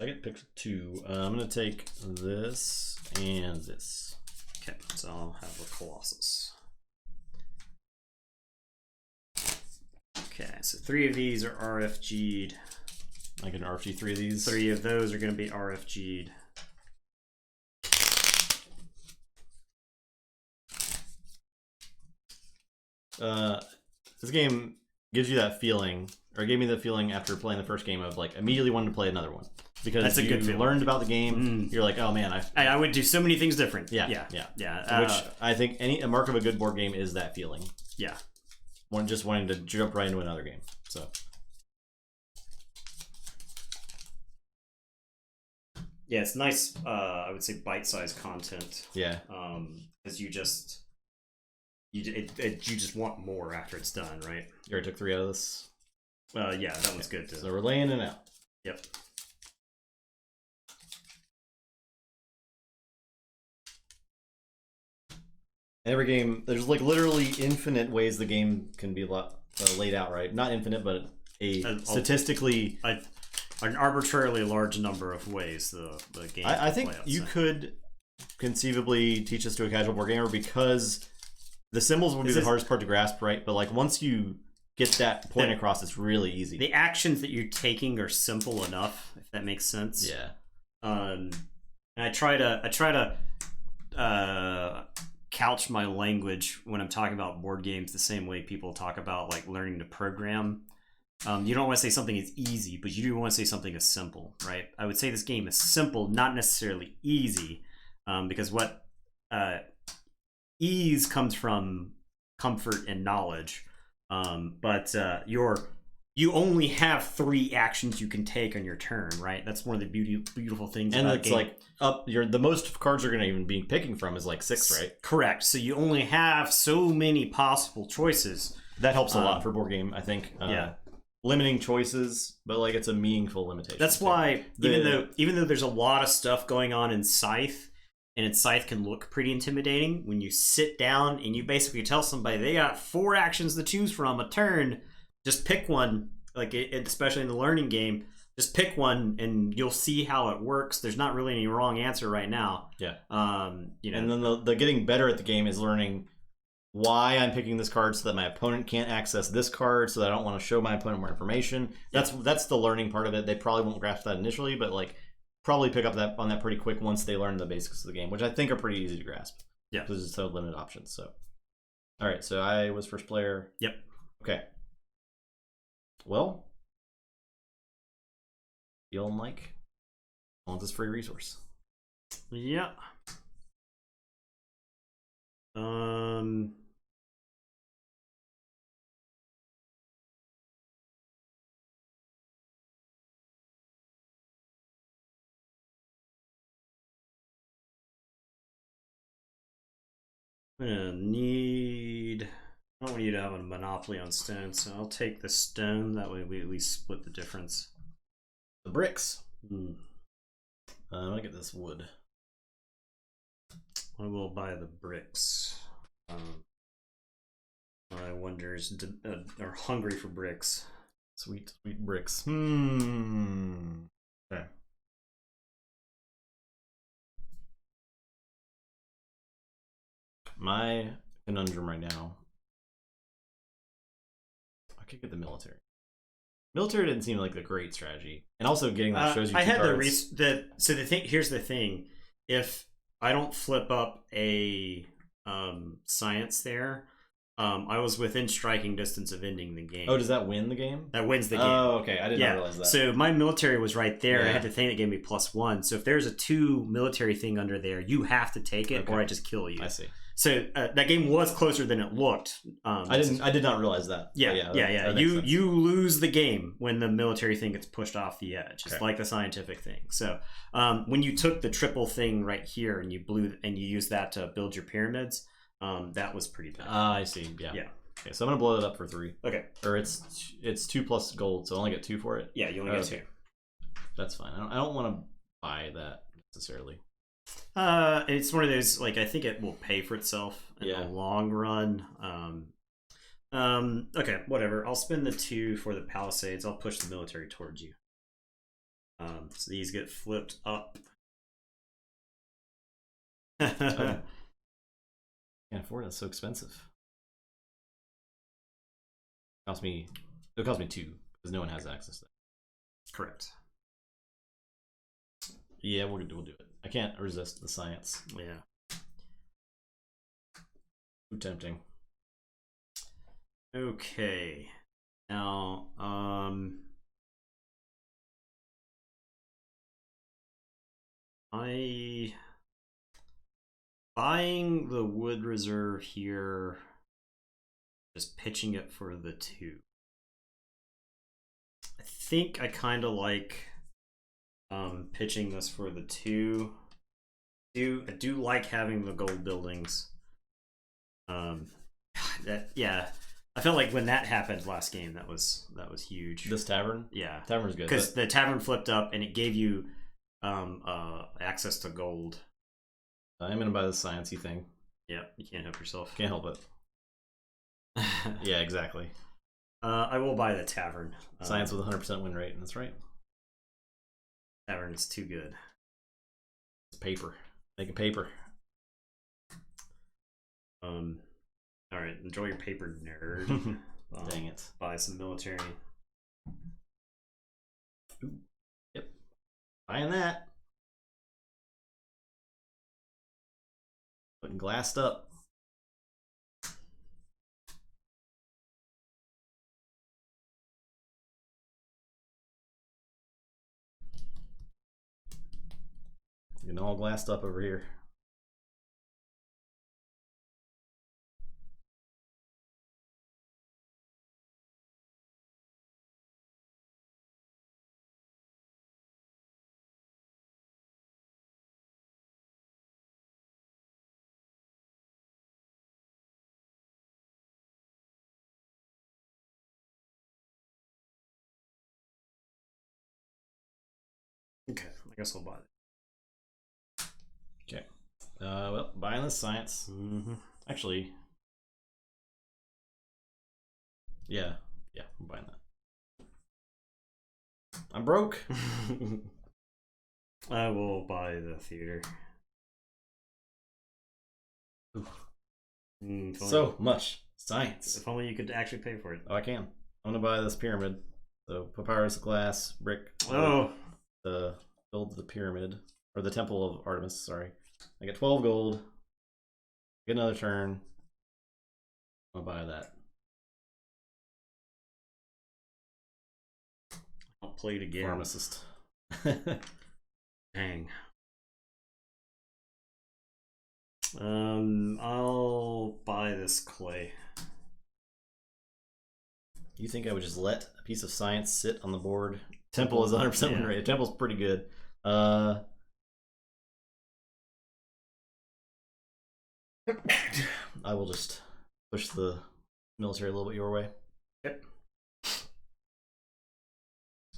I get picked 2. I'm gonna take this and this. Okay, so I'll have a Colossus. Okay, so 3 of these are RFG'd. I can RFG 3 of these. 3 of those are going to be RFG'd. This game gives you that feeling, or gave me the feeling after playing the first game of like immediately wanting to play another one. Because that's a you good feeling. Learned about the game. You're like, oh man, I would do so many things different. Yeah. Which I think a mark of a good board game is that feeling. Yeah. Just wanting to jump right into another game. So. Yeah, it's nice. I would say bite-sized content. Yeah. Because you just want more after it's done, right? You already took 3 out of this. Yeah, that one's good too. So we're laying it out. Yep. Every game, there's like literally infinite ways the game can be laid out, right? Not infinite, but statistically an arbitrarily large number of ways the game. I think you could conceivably teach this to a casual board gamer because the symbols would be the hardest part to grasp, right? But like once you get that point across, it's really easy. The actions that you're taking are simple enough, if that makes sense. Yeah. And I try to couch my language when I'm talking about board games the same way people talk about like learning to program. You don't want to say something is easy, but you do want to say something is simple, right? I would say this game is simple, not necessarily easy, because what ease comes from comfort and knowledge. But you only have 3 actions you can take on your turn, right? That's one of the beautiful things. And it's like the most cards you're going to even be picking from is like 6, right? Correct. So you only have so many possible choices. That helps a lot for board game, I think. Yeah. Limiting choices, but like it's a meaningful limitation. That's why even though there's a lot of stuff going on in Scythe, and Scythe can look pretty intimidating, when you sit down and you basically tell somebody they got 4 actions to choose from a turn, just pick one, especially in the learning game, just pick one and you'll see how it works. There's not really any wrong answer right now. Yeah. And then the getting better at the game is learning why I'm picking this card so that my opponent can't access this card, so that I don't want to show my opponent more information. That's the learning part of it. They probably won't grasp that initially, but like probably pick up on that pretty quick once they learn the basics of the game, which I think are pretty easy to grasp. Yeah, because there's so limited options. So, all right. So I was first player. Yep. Okay. Well, feeling like I want this free resource. Yeah. I'm gonna need. I don't want you to have a monopoly on stone, so I'll take the stone. That way, we at least split the difference. The bricks. I'm gonna get this wood. I will buy the bricks. My wonders are hungry for bricks. Sweet bricks. Okay. My conundrum right now. I could get the military. Military didn't seem like a great strategy, and also getting that shows you. I had cards. so the thing. Here's the thing: if I don't flip up a science there, I was within striking distance of ending the game. Oh, does that win the game? That wins the game. Oh, okay. I did not realize that. So my military was right there. Yeah. I had the thing that gave me +1. So if there's a 2 military thing under there, you have to take it, or I just kill you. I see. So that game was closer than it looked. I did not realize that. Yeah. You lose the game when the military thing gets pushed off the edge. It's like the scientific thing. So when you took the triple thing right here and you used that to build your pyramids, that was pretty bad. I see. Yeah. Okay, so I'm gonna blow it up for 3. Okay. Or it's 2 plus gold, so I only get 2 for it. Yeah, you only get 2. That's fine. I don't want to buy that necessarily. It's one of those, like, I think it will pay for itself in the long run. Okay, whatever. I'll spend the 2 for the Palisades. I'll push the military towards you. So these get flipped up. Can't afford it. It's so expensive. It'll cost me 2 because no one has access to it. Correct. Yeah, we'll do it. I can't resist the science. Yeah. Too tempting. Okay. Now, buying the wood reserve here, just pitching it for the 2. I think I kind of like pitching this for the 2. I do like having the gold buildings. I felt like when that happened last game, that was huge. This tavern? Yeah. Tavern's good. Because the tavern flipped up and it gave you access to gold. I'm gonna buy the sciencey thing. Yeah, you can't help yourself. Can't help it. Yeah, exactly. I will buy the tavern. Science with 100% win rate, and that's right. Tavern is too good. It's paper. Making paper. All right, enjoy your paper, nerd. Dang it. Buy some military. Ooh. Yep. Buying that. Putting glassed up. Getting all glassed up over here. Okay, I guess I'll buy it. Okay. Well, buying the science. Actually, yeah, I'm buying that. I'm broke. I will buy the theater. So much science. If only you could actually pay for it. Oh, I can. I'm gonna buy this pyramid. So papyrus, glass, brick. Oh, the build the pyramid. Or the Temple of Artemis, sorry. I get 12 gold. Get another turn. I'll buy that. I'll play it again. Pharmacist. Dang. I'll buy this clay. You think I would just let a piece of science sit on the board? Temple is 100% win rate. Temple's pretty good. I will just push the military a little bit your way. Yep.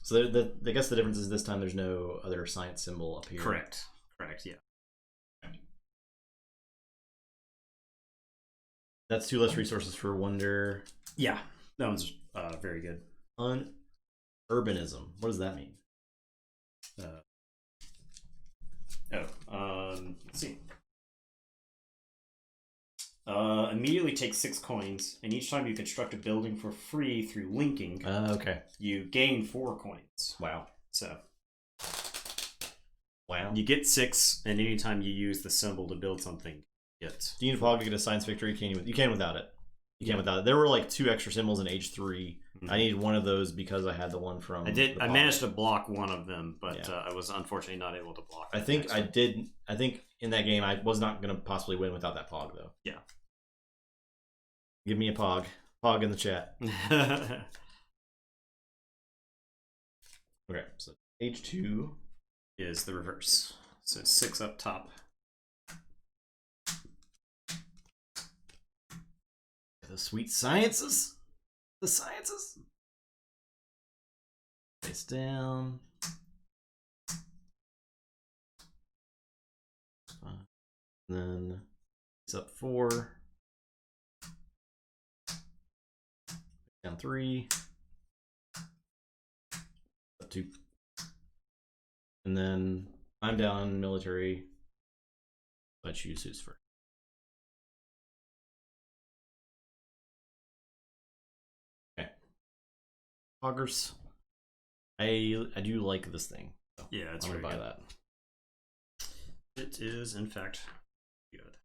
So I guess the difference is this time there's no other science symbol up here. Correct. Yeah. That's 2 less resources for Wonder. Yeah, that one's very good. Urbanism. What does that mean? Let's see. Immediately take 6 coins, and each time you construct a building for free through linking, okay, you gain 4 coins. Wow. So, wow. You get 6, and anytime you use the symbol to build something, you get. Do you need a pog to get a science victory? You can without it. You can without it. There were like 2 extra symbols in H3. Mm-hmm. I needed one of those because I had the one from. I managed to block one of them, but I was unfortunately not able to block. I think I did. I think in that game I was not going to possibly win without that pog though. Yeah. Give me a pog. Pog in the chat. Okay, so H2 is the reverse. So 6 up top. The sweet sciences. The sciences. Face down. And then it's up 4. Down 3. Up 2. And then I'm down military. I choose who's first. Poggers. I do like this thing. So yeah, it's I'm gonna buy good. that. It is, in fact, good.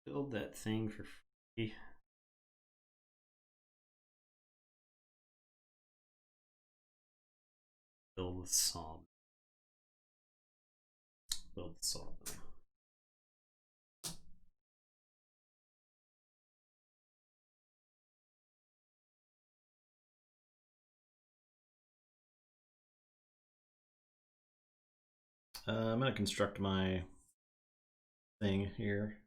Build that thing for free. Build the saw. Build the saw. I'm gonna construct my thing here.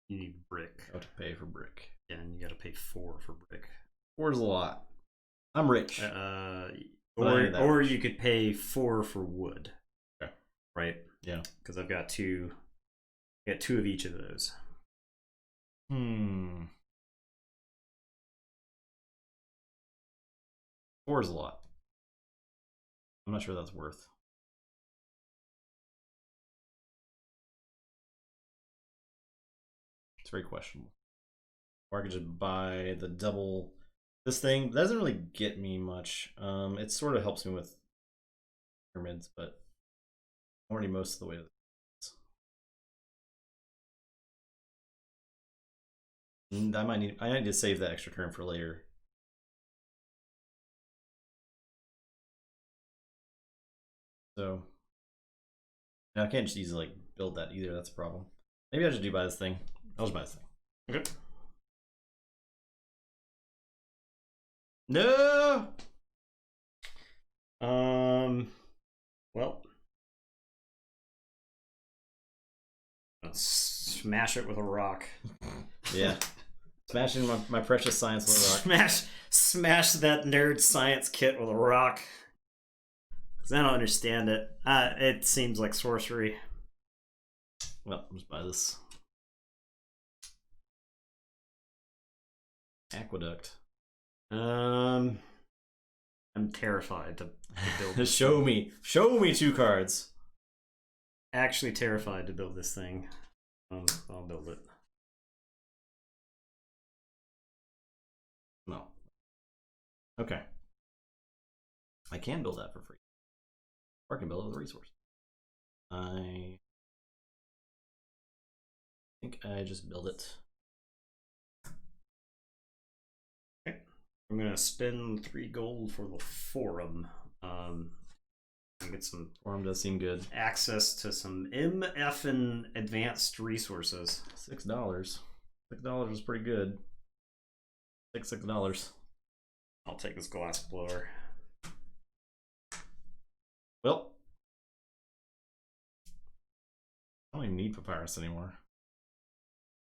You need brick. I have to pay for brick. Yeah, and you gotta pay 4 for brick. 4 is a lot. I'm rich. Or you could pay 4 for wood. Okay. Right? Yeah. Because I've got 2. I got 2 of each of those. 4 is a lot. I'm not sure that's worth. It's very questionable. Or I could just buy the double. This thing doesn't really get me much. It sort of helps me with pyramids, but I'm already most of the way to the. I need to save that extra turn for later. So I can't just easily build that either. That's a problem. Maybe I should buy this thing. I'll just buy this thing. Okay. No. Well, let's smash it with a rock. Yeah. Smashing my precious science with a rock. Smash that nerd science kit with a rock. Because I don't understand it. It seems like sorcery. Well, I'll just buy this. Aqueduct. I'm terrified to build this Show me 2 cards. Actually terrified to build this thing. I'll build it. No. Okay. I can build that for free. Or I can build it with a resource. I think I just build it. Okay. I'm gonna spend 3 gold for the forum. Get some Forum does seem good. access to some MF and advanced resources. $6. $6 is pretty good. $6. I'll take this glass blower. Well, I don't even need papyrus anymore.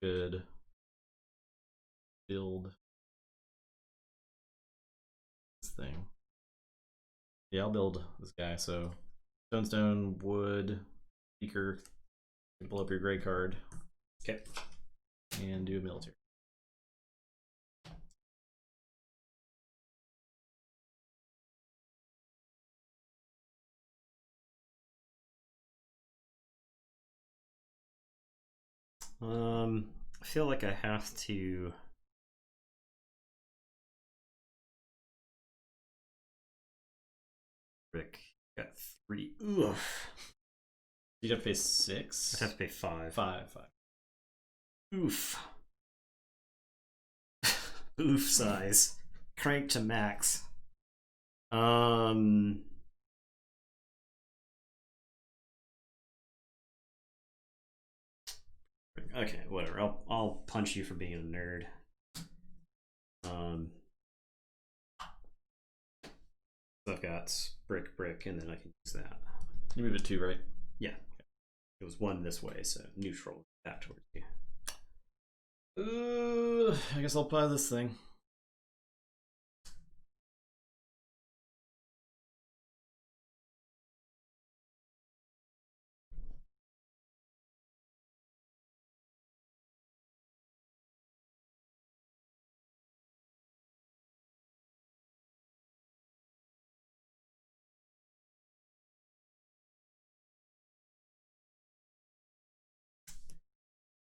Good. Build this thing. Yeah, I'll build this guy. So, stone, wood, beaker. Pull up your gray card. Okay. And do a military. I feel like I have to. Rick got 3. Ugh. You'd have to pay 6. I'd have to pay 5. 5. Oof. Oof size. Crank to max. Okay, whatever. I'll punch you for being a nerd. I've got brick, and then I can use that. You move it 2, right? Yeah. It was 1 this way, so neutral back towards you. I guess I'll buy this thing.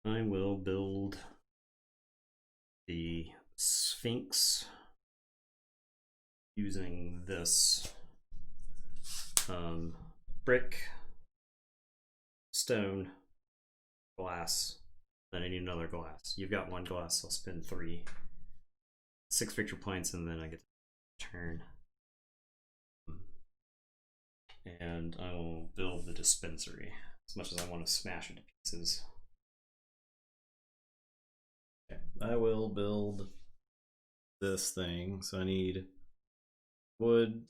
I will build the Sphinx using this brick, stone, glass. Then I need another glass. You've got 1 glass, so I'll spend 3. 6 victory points, and then I get to turn. And I will build the dispensary, as much as I want to smash it to pieces. Okay. I will build this thing. So I need wood,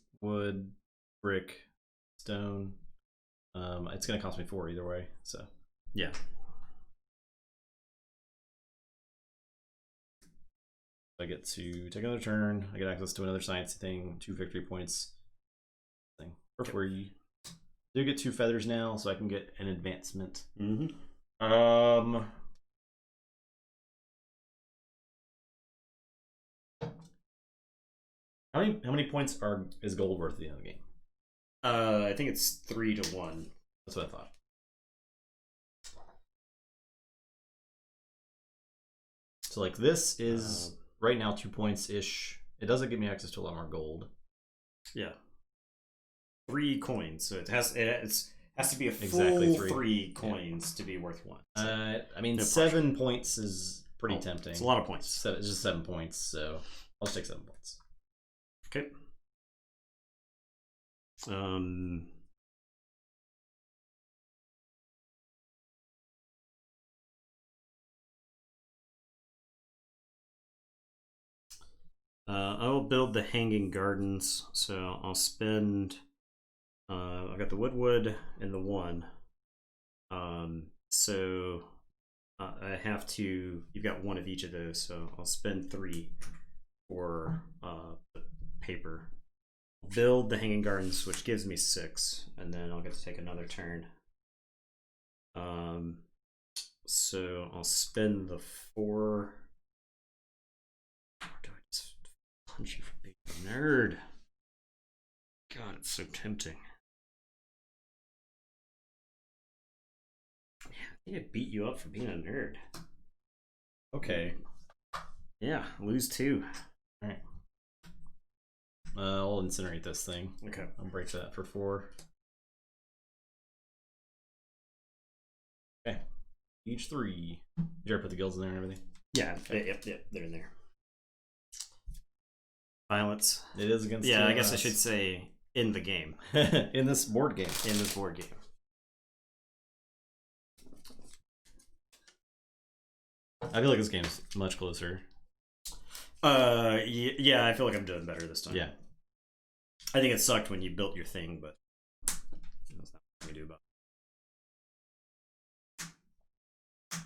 brick, stone. It's gonna cost me 4 either way. So yeah. I get to take another turn. I get access to another science thing, 2 victory points. Thing for free. I do get 2 feathers now, so I can get an advancement. How many points is gold worth at the end of the game? I think it's 3 to 1. That's what I thought. So like this is right now 2 points ish. It doesn't give me access to a lot more gold. Yeah. 3 coins, so it has to be a full exactly 3 coins to be worth 1. So I mean, 7 points is pretty tempting. It's a lot of points. It's just 7 points, so I'll just take 7 points. Okay. I will build the hanging gardens, so I'll spend. I've got the wood and the 1. So I have to. You've got 1 of each of those, so I'll spend 3 for the paper. Build the hanging gardens, which gives me 6, and then I'll get to take another turn. So I'll spend the 4 Punch you for being a nerd. God, it's so tempting. Yeah, I think I beat you up for being a nerd. Okay. Yeah, lose 2. All right. I'll incinerate this thing. Okay. I'll break that for 4. Okay. Each 3. Did you ever put the guilds in there and everything? Yeah, yep, they're in there. Violence. It is against. Yeah, I guess I should say in the game. In this board game. In this board game. I feel like this game's much closer. Yeah, I feel like I'm doing better this time. Yeah. I think it sucked when you built your thing, but that's not what we do about it.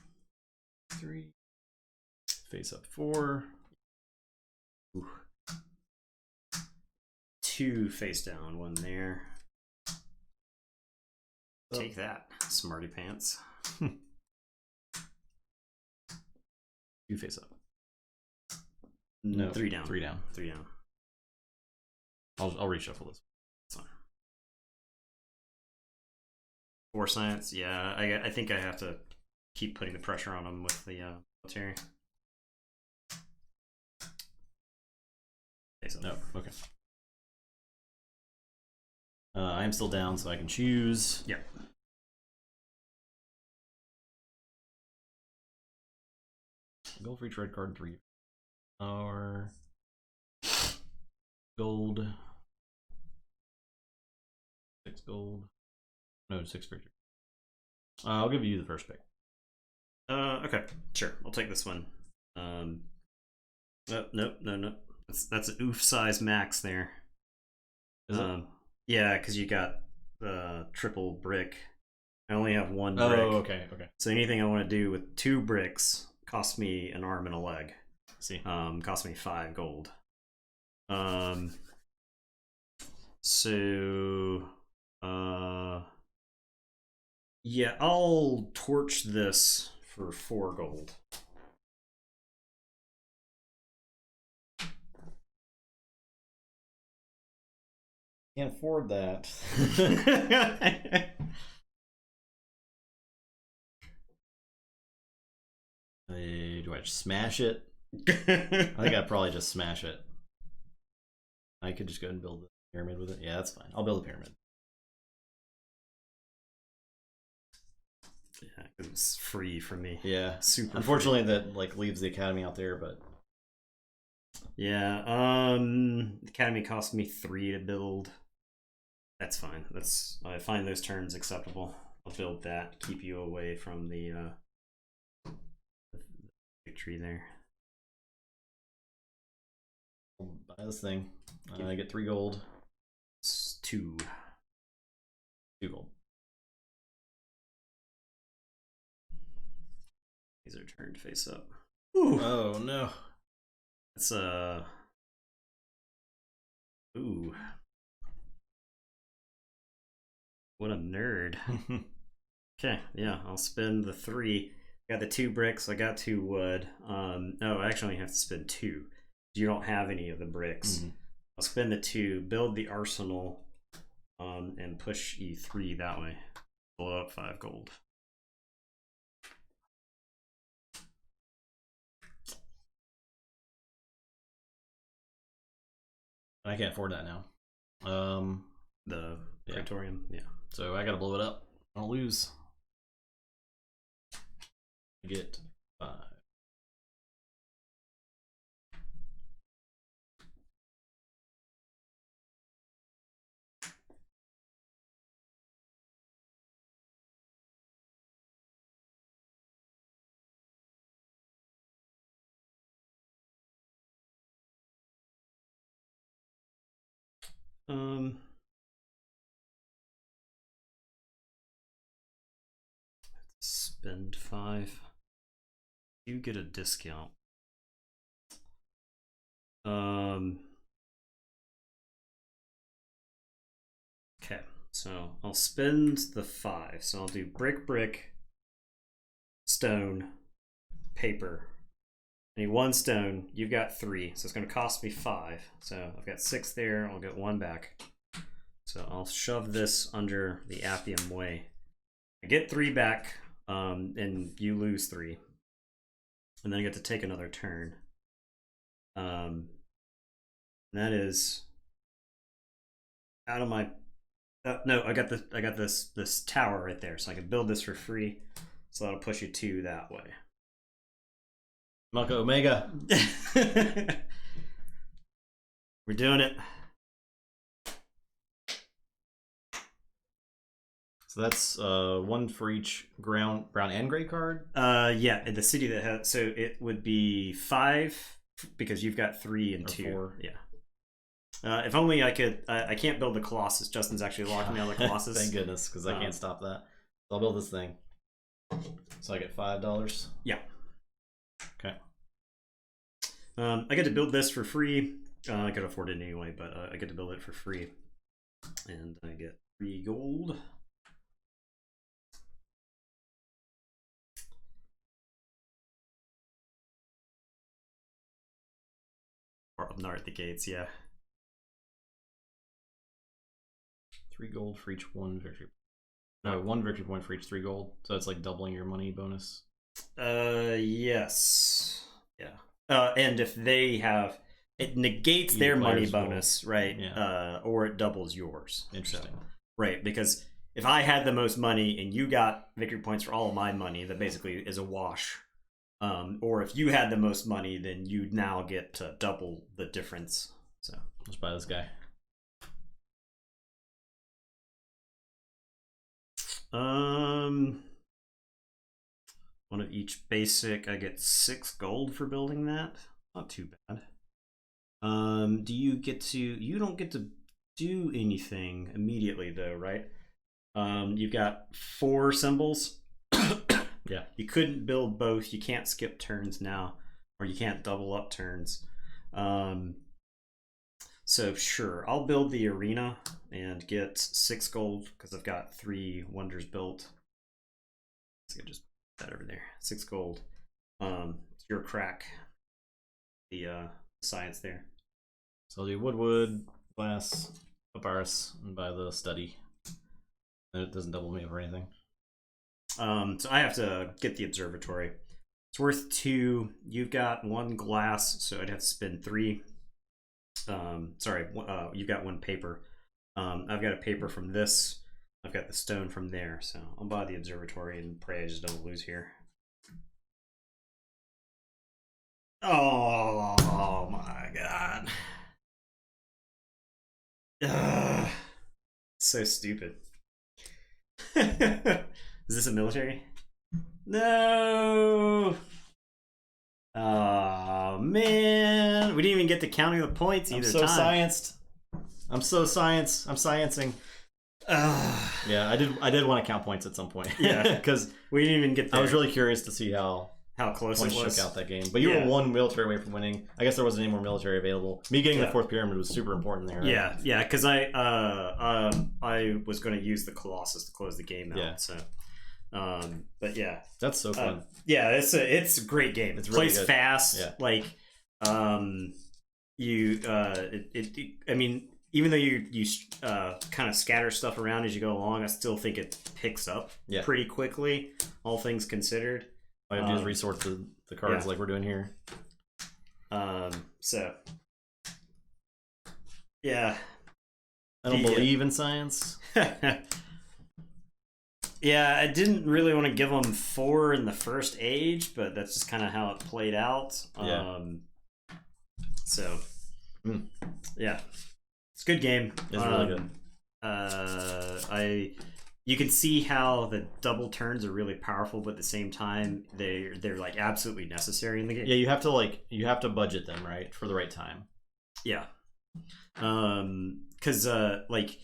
3. Face up 4. Ooh. 2 face down, 1 there. Oh. Take that, smarty pants. 2 face up. No, 3 down. 3 down. 3 down. I'll reshuffle this. That's fine. 4 science. Yeah, I think I have to keep putting the pressure on them with the military. No, okay. I'm still down, so I can choose. Yeah. Gold for each red card, 3. Or gold. 6 gold. No, 6 victory. I'll give you the first pick. Okay, sure. I'll take this one. No. That's an oof size max there. Is it? Yeah, because you got triple brick. I only have 1 brick. Oh, okay. So anything I want to do with 2 bricks costs me an arm and a leg. See. Cost me 5 gold. So yeah, I'll torch this for 4 gold. Can't afford that. Do I just smash it? I think I'd probably just smash it. I could just go and build a pyramid with it. Yeah, that's fine. I'll build a pyramid. Yeah, it's free for me. Yeah, super. Unfortunately, free. That like leaves the academy out there, but yeah, the academy cost me 3 to build. That's fine. I find those turns acceptable. I'll build that. Keep you away from the victory there. I'll buy this thing. I get 3 gold. It's 2. 2 gold. These are turned face up. Ooh. Oh no. It's ooh. What a nerd. Okay, yeah, I'll spend the 3. Got the 2 bricks, I got 2 wood. No, I actually have to spend 2. You don't have any of the bricks. Mm-hmm. I'll spend the 2, build the arsenal, and push E3 that way. Blow up 5 gold. I can't afford that now. The Praetorium, yeah. So I gotta blow it up. I don't lose. Get 5. Spend 5. You get a discount. Okay, so I'll spend the 5. So I'll do brick, stone, paper, I need 1 stone. You've got 3, so it's going to cost me 5. So I've got 6 there. I'll get 1 back. So I'll shove this under the Appium Way. I get 3 back, and you lose 3. And then I get to take another turn. That is out of my. No, I got this tower right there, so I can build this for free. So that'll push you 2 that way. Maka Omega. We're doing it. So that's 1 for each brown and gray card. Yeah, in the city that has, so it would be 5 because you've got 3 and 2. 4. Yeah. If only I could. I can't build the Colossus. Justin's actually locking me on the Colossus. Thank goodness, because I can't stop that. I'll build this thing. So I get $5. Yeah. Okay. I get to build this for free. I could afford it anyway, but I get to build it for free, and I get 3 gold. Or Nar at the gates, yeah. 3 gold for each 1 victory. No, 1 victory point for each 3 gold. So it's like doubling your money bonus. Yes. Yeah. And if they have, it negates their money bonus, right? Yeah. Or it doubles yours. Interesting. So, right, because if I had the most money and you got victory points for all of my money, that basically is a wash. Or if you had the most money, then you'd now get to double the difference. So let's buy this guy. One of each basic. I get 6 gold for building that. Not too bad. Do you get to? You don't get to do anything immediately though, right? You've got 4 symbols. Yeah. You couldn't build both. You can't skip turns now, or you can't double up turns. So sure, I'll build the arena and get 6 gold because I've got 3 wonders built. So I just put that over there. 6 gold. It's your crack. The science there. So I'll do wood, glass, papyrus, and buy the study. And it doesn't double me up or anything. So I have to get the observatory. It's worth 2. You've got 1 glass, so I'd have to spend 3. Sorry, you've got 1 paper. I've got a paper from this. I've got the stone from there, so I'll buy the observatory and pray I just don't lose here. Oh my god. Ugh. So stupid. Is this a military? No. Oh man, we didn't even get to counting the points either time. I'm so sciencing. Yeah, I did want to count points at some point. Yeah, because we didn't even get there. I was really curious to see how close points it was. shook out that game. But you were 1 military away from winning. I guess there wasn't any more military available. Me getting the 4th pyramid was super important there. Right? Yeah, because I was going to use the Colossus to close the game out. Yeah. So, but yeah, that's so fun. Yeah, it's a great game. It plays really fast. Yeah. Like, you I mean, even though you kind of scatter stuff around as you go along, I still think it picks up pretty quickly, all things considered. All you have to do is resort the cards like we're doing here. So yeah, I don't believe in science. Yeah, I didn't really want to give them 4 in the first age, but that's just kind of how it played out. Yeah. So yeah, it's a good game. It's really good. You can see how the double turns are really powerful, but at the same time they're like absolutely necessary in the game. Yeah, you have to budget them right for the right time. Yeah. Because like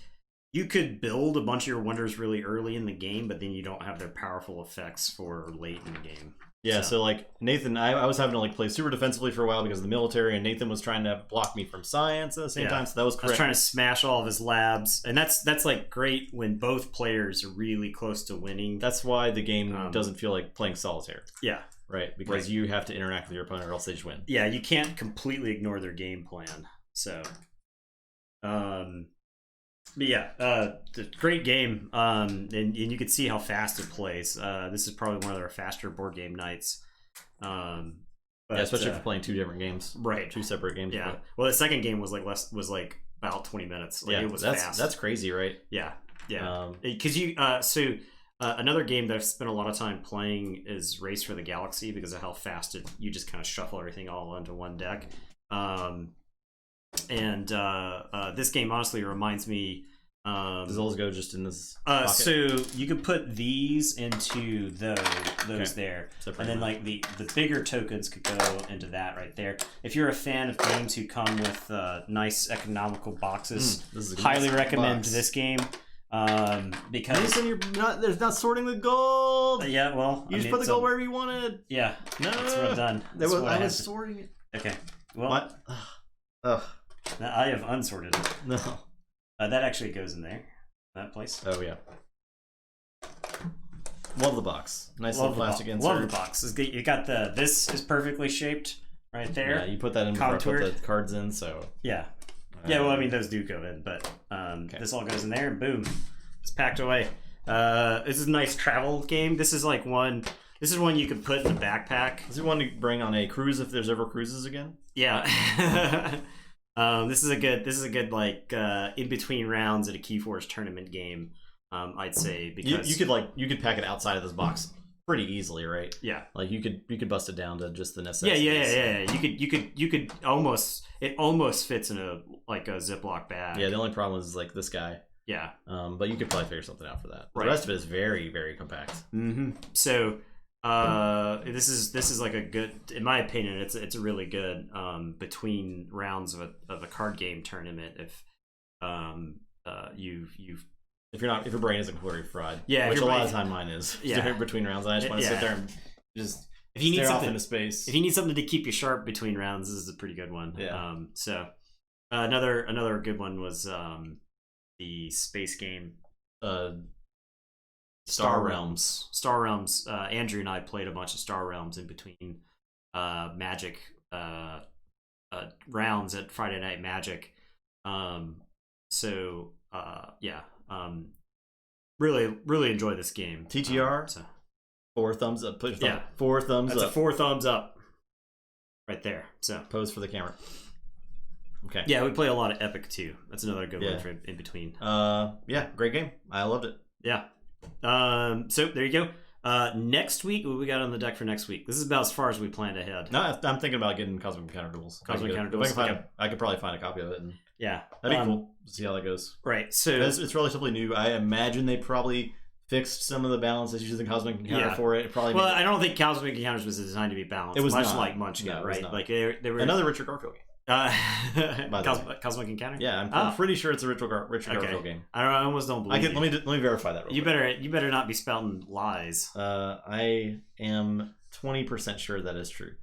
you could build a bunch of your wonders really early in the game, but then you don't have their powerful effects for late in the game. Yeah, so like Nathan, I was having to like play super defensively for a while because of the military, and Nathan was trying to block me from science at the same time. So that was correct. I was trying to smash all of his labs, and that's like great when both players are really close to winning. That's why the game doesn't feel like playing solitaire. Yeah, right? Because you have to interact with your opponent, or else they just win. Yeah, you can't completely ignore their game plan. So, but yeah, great game. And you can see how fast it plays. This is probably one of their faster board game nights. But, especially if you're playing 2 different games, right? 2 separate games. Yeah. Well, the second game was like about 20 minutes. Like, it was fast. That's crazy, right? Yeah. Because another game that I've spent a lot of time playing is Race for the Galaxy, because of how fast you just kind of shuffle everything all onto one deck. This game honestly reminds me. Does those go just in this? So you could put these into those there, and then like the bigger tokens could go into that right there. If you're a fan of games who come with nice economical boxes, highly recommend this game. Because Mason, there's not sorting the gold. Yeah, well, you just put the gold wherever you wanted. Yeah, that's what I've done. I was sorting it. Okay, well, what? I have unsorted it. No. That actually goes in there, that place. Oh yeah. Love the box. Nice little plastic insert. Love the box. You got this is perfectly shaped right there. Yeah, you put that in before I put the cards in, so. Yeah. Yeah, well, I mean, those do go in, but this all goes in there, and boom, it's packed away. This is a nice travel game. This is one you can put in a backpack. This is one to bring on a cruise if there's ever cruises again. Yeah. This is a good like in between rounds at a Keyforce tournament game. I'd say, because you could pack it outside of this box pretty easily, right? Yeah, like you could bust it down to just the necessities. Yeah. You could almost, it almost fits in a Ziploc bag. Yeah, the only problem is like this guy. Yeah, but you could probably figure something out for that. Right. The rest of it is very, very compact. Mm-hmm. So this is like a good, in my opinion, it's a really good between rounds of a card game tournament. If if your brain isn't completely fried, which a lot of time mine is. Between rounds, I just want to sit there and just if you need something into space. If you need something to keep you sharp between rounds, this is a pretty good one. Yeah. So another good one was the space game. Star Realms. Andrew and I played a bunch of Star Realms in between Magic rounds at Friday Night Magic. Really enjoy this game. TTR. 4 thumbs up. 4 thumbs up. That's a 4 thumbs up. Right there. So pose for the camera. Okay. Yeah, we play a lot of Epic too. That's another good one for in between. Yeah, great game. I loved it. Yeah. So there you go. Next week, what we got on the deck for next week? This is about as far as we planned ahead. No, I'm thinking about getting Cosmic Encounter Duels. I could probably find a copy of it. And that'd be cool. See how that goes. Right. So it's relatively new. I imagine they probably fixed some of the balance issues in Cosmic Encounter for it. I don't think Cosmic Encounters was designed to be balanced. It was much like Munchkin, right? Like they were another Richard Garfield game. Cosmic Encounter. Yeah, I'm pretty sure it's a Richard Garfield game. I almost don't believe. Let me verify that. You better not be spouting lies. I am 20% sure that is true.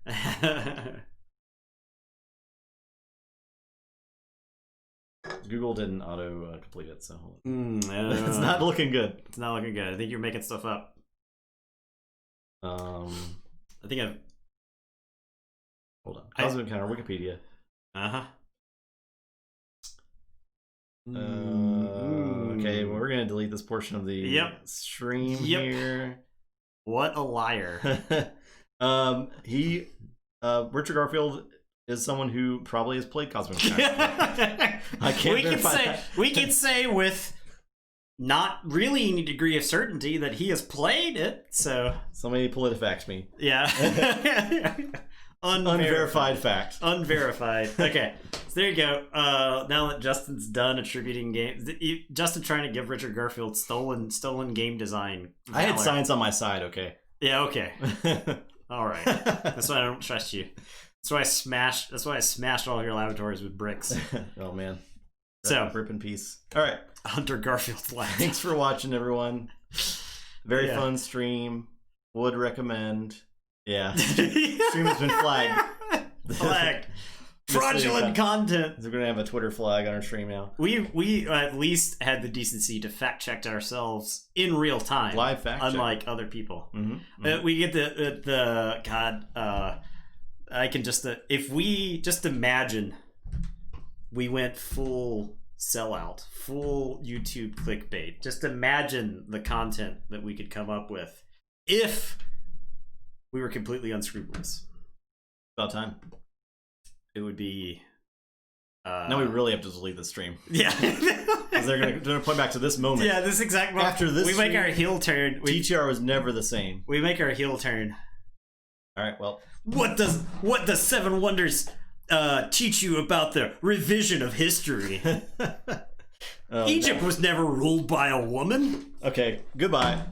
Google didn't auto complete it, so it's not looking good. It's not looking good. I think you're making stuff up. I think I've. Hold on. Cosmic Encounter Wikipedia. Okay, well, we're gonna delete this portion of the stream here. What a liar! Richard Garfield is someone who probably has played Cosmic Encounter. I can't verify that. We can say with not really any degree of certainty that he has played it. So somebody PolitiFact me. Yeah. Unverified fact. Unverified. Okay, so there you go. Now that Justin's done attributing games, Justin trying to give Richard Garfield stolen game design valor. I had science on my side. Okay. Yeah. Okay. All right. That's why I don't trust you. That's why I smashed all of your laboratories with bricks. Oh man. So rip in peace. All right. Hunter Garfield's lab. Thanks for watching, everyone. Very fun stream. Would recommend. Yeah. Stream has been flagged. Flagged. fraudulent content. We're gonna have a Twitter flag on our stream now. We at least had the decency to fact check ourselves in real time, live fact check, unlike other people. Mm-hmm. We get the God. I can just if we just imagine we went full sellout, full YouTube clickbait. Just imagine the content that we could come up with if we were completely unscrupulous. About time. It would be. Now we really have to delete the stream. Yeah, because they're gonna point back to this moment. Yeah, this exact moment. After this, we make our heel turn. TTR was never the same. We make our heel turn. All right. Well, what does Seven Wonders teach you about the revision of history? Egypt was never ruled by a woman. Okay. Goodbye.